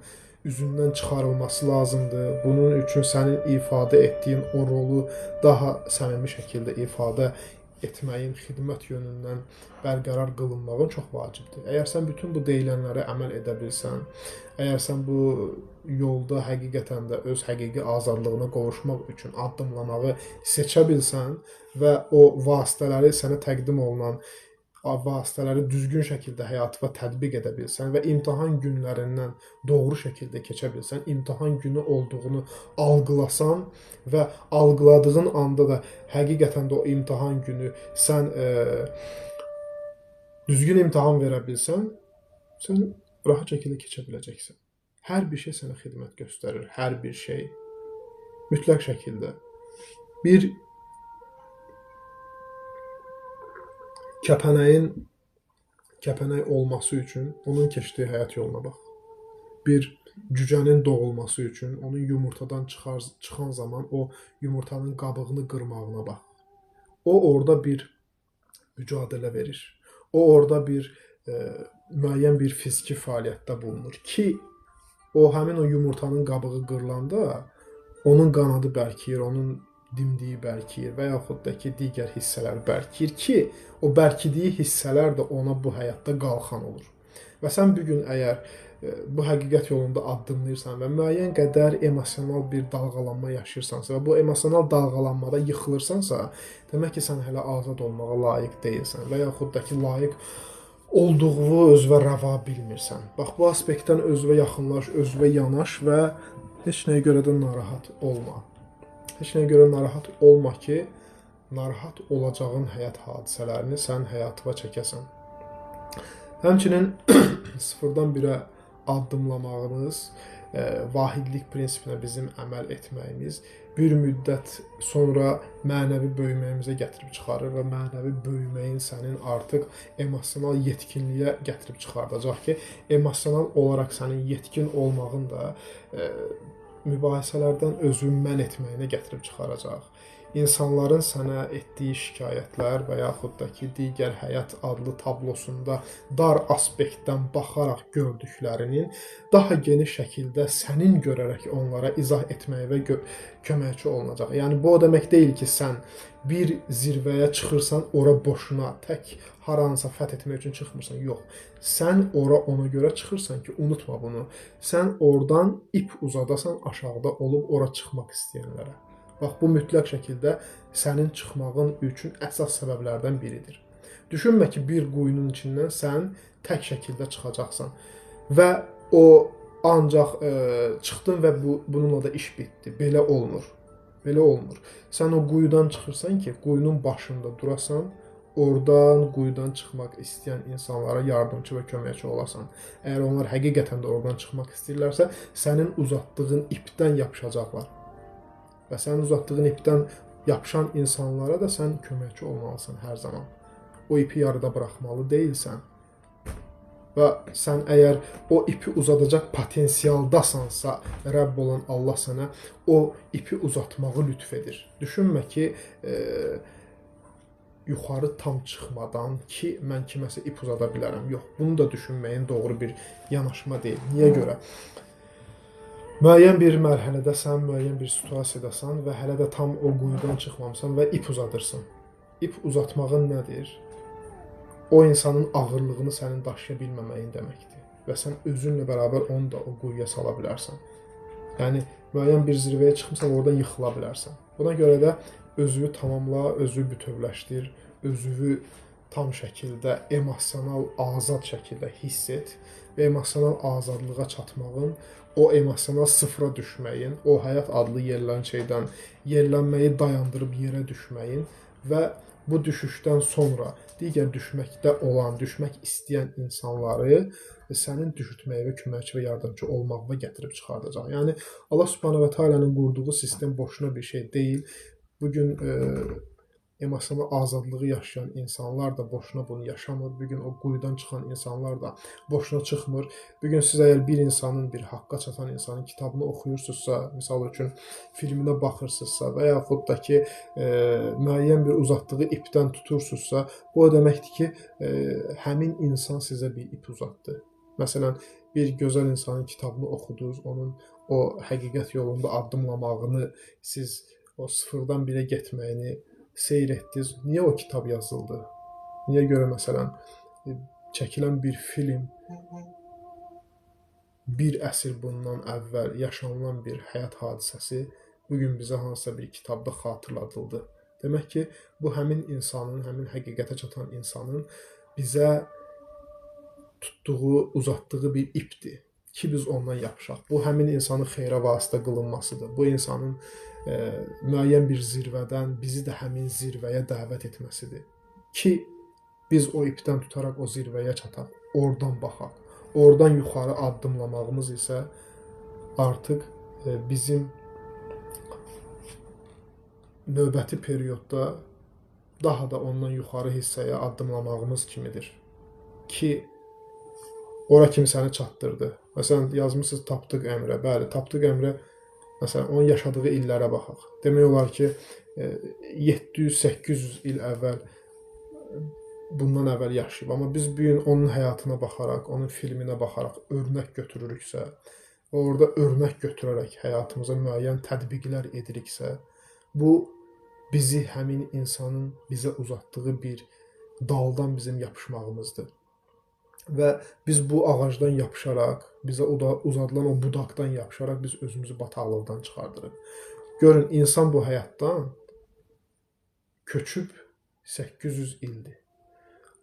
üzündən çıxarılması lazımdır. Bunun üçün sənin ifadə etdiyin o rolu daha səmimi şəkildə ifadə etməyin, xidmət yönündən bərqərar qılınmağın çox vacibdir. Əgər sən bütün bu deyilənlərə əməl edə bilsən, əgər sən bu yolda həqiqətən də öz həqiqi azadlığına qovuşmaq üçün addımlamağı seçə bilsən və o vasitələri sənə təqdim olunan vasitələri düzgün şəkildə həyatına tətbiq edə bilsən və imtahan günlərindən doğru şəkildə keçə bilsən, imtahan günü olduğunu algılasan və algıladığın anda da həqiqətən də o imtahan günü sən düzgün imtahan verə bilsən, sən rahat şəkildə keçə biləcəksən. Hər bir şey sənə xidmət göstərir, hər bir şey mütləq şəkildə. Bir kəpənək olması üçün onun keçdiyi həyat yoluna bax. Bir cücənin doğulması üçün onun yumurtadan çıxan zaman o yumurtanın qabığını qırmağına bax. O orada bir mücadilə verir. O orada bir müəyyən bir fiziki fəaliyyətdə bulunur ki, o həmin o yumurtanın qabığı qırılanda onun qanadı bərkiyir, onun dimdiyi bərkiyir və yaxud da ki, digər hissələr bərkiyir ki, o bərkidiyi hissələr də ona bu həyatda qalxan olur. Və sən bugün əgər bu həqiqət yolunda addımlayırsan və müəyyən qədər emosional bir dalğalanma yaşayırsansa və bu emosional dalğalanmada yıxılırsansa, demək ki, sən hələ azad olmağa layiq deyilsən və yaxud da ki, layiq olduğu özünə rəva bilmirsən. Bax, bu aspektdən özünə yaxınlaş, özünə yanaş və heç nəyə görə də narahat olma. Heç nəyə görə narahat olma ki, narahat olacağın həyat hadisələrini sən həyatına çəkəsən. Həmçinin sıfırdan birə addımlamağımız, vahidlik prinsipinə bizim əməl etməyimiz bir müddət sonra mənəvi böyüməyimizə gətirib çıxarır və mənəvi böyüməyin sənin artıq emosional yetkinliyə gətirib çıxardacaq ki, emosional olaraq sənin yetkin olmağın da mübahisələrdən özünü mən etməyinə gətirib çıxaracaq. İnsanların sənə etdiyi şikayətlər və yaxud da ki, digər həyat adlı tablosunda dar aspektdən baxaraq gördüklərinin daha geniş şəkildə sənin görərək onlara izah etməyə və köməkçi olunacaq. Yəni, bu o demək deyil ki, sən bir zirvəyə çıxırsan, ora boşuna, tək haransa fəth etmək üçün çıxmırsan. Yox, sən ora ona görə çıxırsan ki, unutma bunu. Sən oradan ip uzadasan aşağıda olub ora çıxmaq istəyənlərə. Bax, bu mütləq şəkildə sənin çıxmağın üçün əsas səbəblərdən biridir. Düşünmə ki, bir quyunun içindən sən tək şəkildə çıxacaqsan və o ancaq çıxdın və bununla da iş bitdi. Belə olmur. Belə olmur. Sən o quyudan çıxırsan ki, quyunun başında durasan, oradan quyudan çıxmaq istəyən insanlara yardımcı və köməkçi olasan. Əgər onlar həqiqətən də oradan çıxmaq istəyirlərsə, sənin uzatdığın ipdən yapışacaqlar. Və sənin uzatdığın ipdən yapışan insanlara da sən köməkçi olmalısan hər zaman. O ipi yarıda buraxmalı deyilsən. Və sən əgər o ipi uzadacaq potensialdasansa, Rəbb olan Allah sənə o ipi uzatmağı lütf edir. Düşünmə ki, yuxarı tam çıxmadan ki, mən kiməsə ip uzada bilərəm. Yox, bunu da düşünməyin doğru bir yanaşma deyil. Niyə görə? Müəyyən bir mərhələdəsən, müəyyən bir situasiyadasan və hələ də tam o quyudan çıxmamısan və ip uzadırsan. İp uzatmağın nədir? O insanın ağırlığını sənin daşıya bilməməyin deməkdir. Və sən özünlə bərabər onu da o quyuya sala bilərsən. Yəni, müəyyən bir zirvəyə çıxmısan, oradan yıxıla bilərsən. Buna görə də özünü tamamla, özünü bütövləşdir, özünü tam şəkildə, emosional, azad şəkildə hiss et və emosional azadlığa çatmağın, o emosional sıfıra düşməyin, o həyat adlı yerlənməyi dayandırıb yerə düşməyin və bu düşüşdən sonra digər düşməkdə olan, düşmək istəyən insanları sənin düşürtməyə və köməkçi və yardımcı olmağına gətirib çıxardacaq. Yəni, Allah Subhanahu və Teala'nın qurduğu sistem boşuna bir şey deyil. Bugün emosional azadlığı yaşayan insanlar da boşuna bunu yaşamır. Bugün o quyudan çıxan insanlar da boşuna çıxmır. Bugün siz əgər bir insanın, bir haqqa çatan insanın kitabını oxuyursunuzsa, misal üçün filminə baxırsınızsa və yaxud da ki, müəyyən bir uzatdığı ipdən tutursunuzsa, bu o deməkdir ki, həmin insan sizə bir ip uzatdı. Məsələn, bir gözəl insanın kitabını oxudunuz, onun o həqiqət yolunda addımlamağını, siz o sıfırdan birə getməyini seyr etdiniz. Niyə o kitab yazıldı? Niyə görə məsələn çəkilən bir film bir əsr bundan əvvəl yaşanılan bir həyat hadisəsi bugün bizə hansısa bir kitabda xatırladıldı? Demək ki, bu həmin insanın, həmin həqiqətə çatan insanın bizə tutduğu, uzatdığı bir ipdir ki, biz ondan yapışaq. Bu, həmin insanın xeyrə vasitə qılınmasıdır. Bu insanın müəyyən bir zirvədən bizi də həmin zirvəyə dəvət etməsidir ki, biz o ipdən tutaraq o zirvəyə çataq, oradan baxaq. Oradan yuxarı addımlamağımız isə artıq bizim növbəti periodda daha da ondan yuxarı hissəyə addımlamağımız kimidir ki, ora kimi səni çatdırdı. Məsələn, yazmışsınız Tapdıq əmrə. Bəli, Tapdıq əmrə, məsələn, onun yaşadığı illərə baxaq. Demək olar ki, 700-800 il əvvəl bundan əvvəl yaşayıb. Amma biz bu gün onun həyatına baxaraq, onun filminə baxaraq örnək götürürüksə və orada örnək götürərək həyatımıza müəyyən tətbiqlər ediriksə, bu bizi həmin insanın bizə uzatdığı bir daldan bizim yapışmağımızdır. Və biz bu ağacdan yapışaraq, bizə uzadılan o budaqdan yapışaraq biz özümüzü bataqlıqdan çıxardırıq. Görün, insan bu həyatdan köçüb 800 ildir.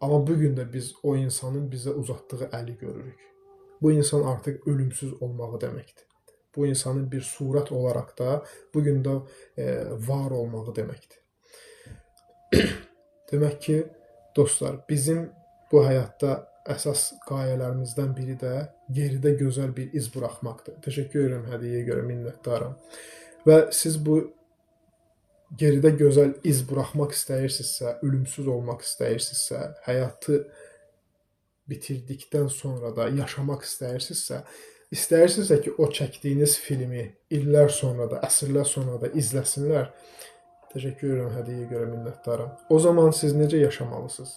Amma bugün də biz o insanın bizə uzatdığı əli görürük. Bu insan artıq ölümsüz olmağı deməkdir. Bu insanın bir surət olaraq da bugün də var olmağı deməkdir. Demək ki, dostlar, bizim bu həyatda əsas qayələrimizdən biri də geridə gözəl bir iz buraxmaqdır. Təşəkkür edirəm hədiyyəyə görə, minnətdaram. Və siz bu geridə gözəl iz buraxmaq istəyirsinizsə, ölümsüz olmaq istəyirsinizsə, həyatı bitirdikdən sonra da yaşamaq istəyirsinizsə ki, o çəkdiyiniz filmi illər sonra da, əsrlər sonra da izləsinlər. Təşəkkür edirəm hədiyyəyə görə, minnətdaram. O zaman siz necə yaşamalısınız?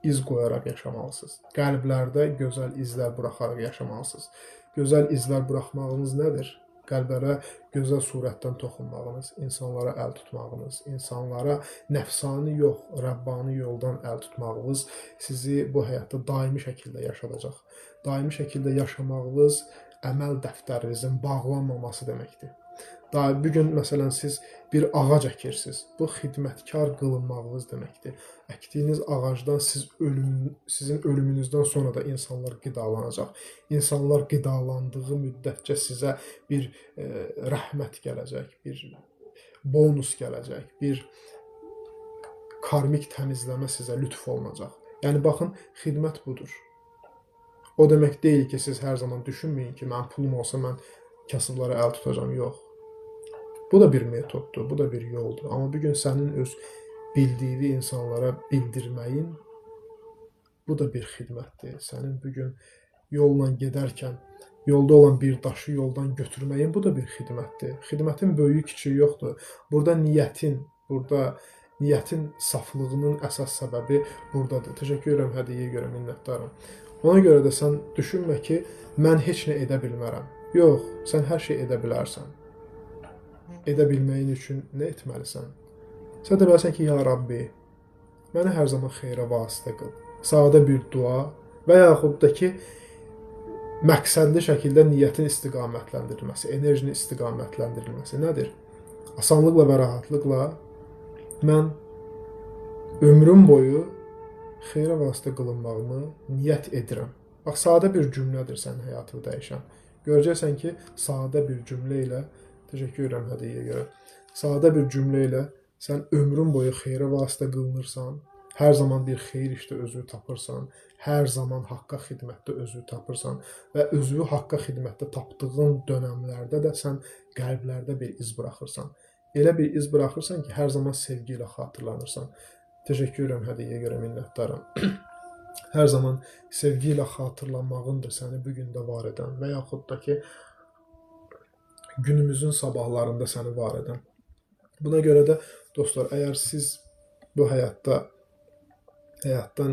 İz qoyaraq yaşamalısınız. Qəlblərdə gözəl izlər buraxaraq yaşamalısınız. Gözəl izlər buraxmağınız nədir? Qəlblərə gözəl surətdən toxunmağınız, insanlara əl tutmağınız, insanlara nəfsani yox, Rəbbani yoldan əl tutmağınız sizi bu həyatda daimi şəkildə yaşadacaq. Daimi şəkildə yaşamağınız əməl dəftərinizin bağlanmaması deməkdir. Bugün məsələn siz bir ağac əkirsiniz. Bu xidmətkar qılınmağınız deməkdir. Əkdiyiniz ağacdan sizin ölümünüzdən sonra da insanlar qidalanacaq. İnsanlar qidalandığı müddətcə sizə bir rəhmət gələcək, bir bonus gələcək, bir karmik təmizləmə sizə lütf olunacaq. Yəni baxın, xidmət budur. O demək deyil ki, siz hər zaman düşünməyin ki, mənim pulum olsa mən kasıblara əl tutacağam. Yox. Bu da bir metoddur, bu da bir yoldur. Amma bugün sənin öz bildiyi insanlara bildirməyin, bu da bir xidmətdir. Sənin bugün yolla gedərkən, yolda olan bir daşı yoldan götürməyin, bu da bir xidmətdir. Xidmətin böyüyü kiçiyi yoxdur. Burada niyyətin saflığının əsas səbəbi buradadır. Təşəkkür edirəm hədiyyəyə görə, minnətdaram. Ona görə də sən düşünmə ki, mən heç nə edə bilmərəm. Yox, sən hər şey edə bilərsən. Edə bilməyin üçün nə etməlisən? Sən deməlisən ki, ya Rabbi, məni hər zaman xeyrə vasitə qıl. Sadə bir dua və yaxud da ki, məqsədli şəkildə niyyətin istiqamətləndirilməsi, enerjinin istiqamətləndirilməsi nədir? Asanlıqla və rahatlıqla mən ömrüm boyu xeyrə vasitə qılınmağımı niyyət edirəm. Bax, sadə bir cümlədir sənin həyatını dəyişən. Görəcəksən ki, sadə bir cümlə ilə, təşəkkür edirəm hədiyyəyə görə, sadə bir cümlə ilə sən ömrün boyu xeyrə vasitə qılınırsan, hər zaman bir xeyir işdə özünü tapırsan, hər zaman haqqa xidmətdə özünü tapırsan və özünü haqqa xidmətdə tapdığın dönəmlərdə də sən qəlblərdə bir iz buraxırsan. Elə bir iz buraxırsan ki, hər zaman sevgi ilə xatırlanırsan. Təşəkkür edirəm hədiyyəyə görə, minnətdaram. Hər zaman sevgi ilə xatırlanmağındır səni bugün də var edən və yaxud da ki, günümüzün sabahlarında səni var edən. Buna görə də dostlar, əgər siz bu həyatdan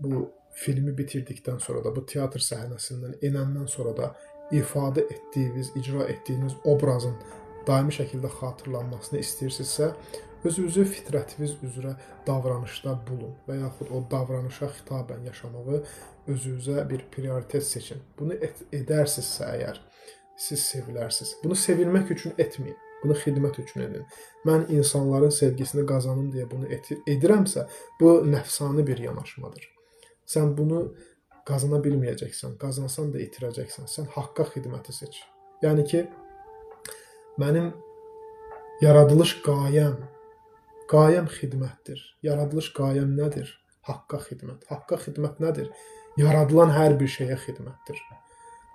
bu filmi bitirdikdən sonra da, bu teatr səhnəsindən enəndən sonra da ifadə etdiyiniz, icra etdiyiniz obrazın daimi şəkildə xatırlanmasını istəyirsinizsə, özünüzü fitrətiniz üzrə davranışda bulun və yaxud o davranışa xitabən yaşamağı özünüzə bir prioritet seçin. Bunu edərsinizsə əgər, siz sevilərsiniz. Bunu sevilmək üçün etməyin. Bunu xidmət üçün edin. Mən insanların sevgisini qazanım deyə bunu edirəmsə, bu nəfsani bir yanaşmadır. Sən bunu qazana bilməyəcəksən, qazansan da itirəcəksən. Sən haqqa xidməti seç. Yəni ki, mənim yaradılış qayəm xidmətdir. Yaradılış qayəm nədir? Haqqa xidmət. Haqqa xidmət nədir? Yaradılan hər bir şeyə xidmətdir.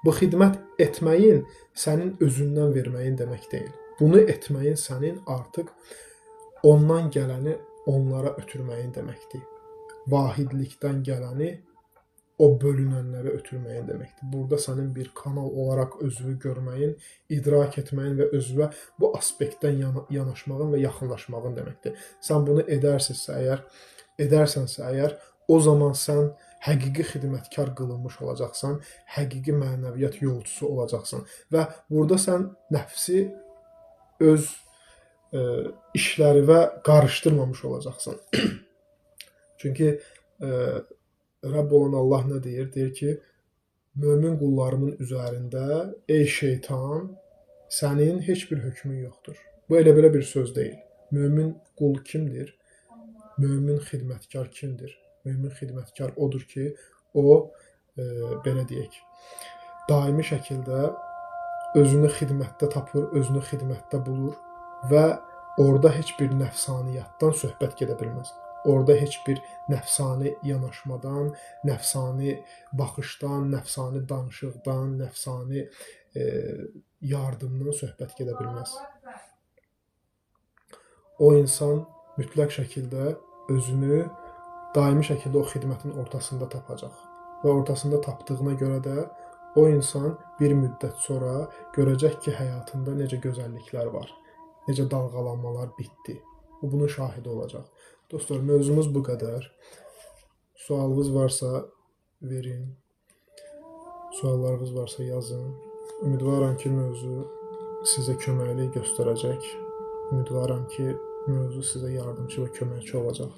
Bu xidmət etməyin sənin özündən verməyin demək deyil. Bunu etməyin sənin artıq ondan gələni onlara ötürməyin deməkdir. Vahidlikdən gələni o bölünənlərə ötürməyin deməkdir. Burada sənin bir kanal olaraq özünü görməyin, idrak etməyin və özünə bu aspektdən yanaşmağın və yaxınlaşmağın deməkdir. Sən bunu edərsənsə əgər, o zaman sən həqiqi xidmətkar qılınmış olacaqsan, həqiqi mənəviyyat yolçusu olacaqsan və burada sən nəfsi öz işlərivə qarışdırmamış olacaqsan. Çünki Rəbb olan Allah nə deyir? Deyir ki, mömin qullarımın üzərində ey şeytan, sənin heç bir hökmün yoxdur. Bu elə belə bir söz deyil. Mömin qul kimdir? Mömin xidmətkar kimdir? Mömin xidmətkar odur ki, o belə deyək, daimi şəkildə özünü xidmətdə tapır, özünü xidmətdə bulur və orada heç bir nəfsaniyyatdan söhbət gedə bilməz. Orada heç bir nəfsani yanaşmadan, nəfsani baxışdan, nəfsani danışıqdan, nəfsani yardımdan söhbət gedə bilməz. O insan mütləq şəkildə özünü daimi şəkildə o xidmətin ortasında tapacaq. Və ortasında tapdığına görə də o insan bir müddət sonra görəcək ki, həyatında necə gözəlliklər var, necə dalğalanmalar bitdi. O bunun şahidi olacaq. Dostlar, mövzumuz bu qədər. Sualınız varsa verin. Suallarınız varsa yazın. Ümidvaram ki, mövzu sizə köməklik göstərəcək. Ümidvaram ki, mövzu sizə yardımcı və köməkçi olacaq.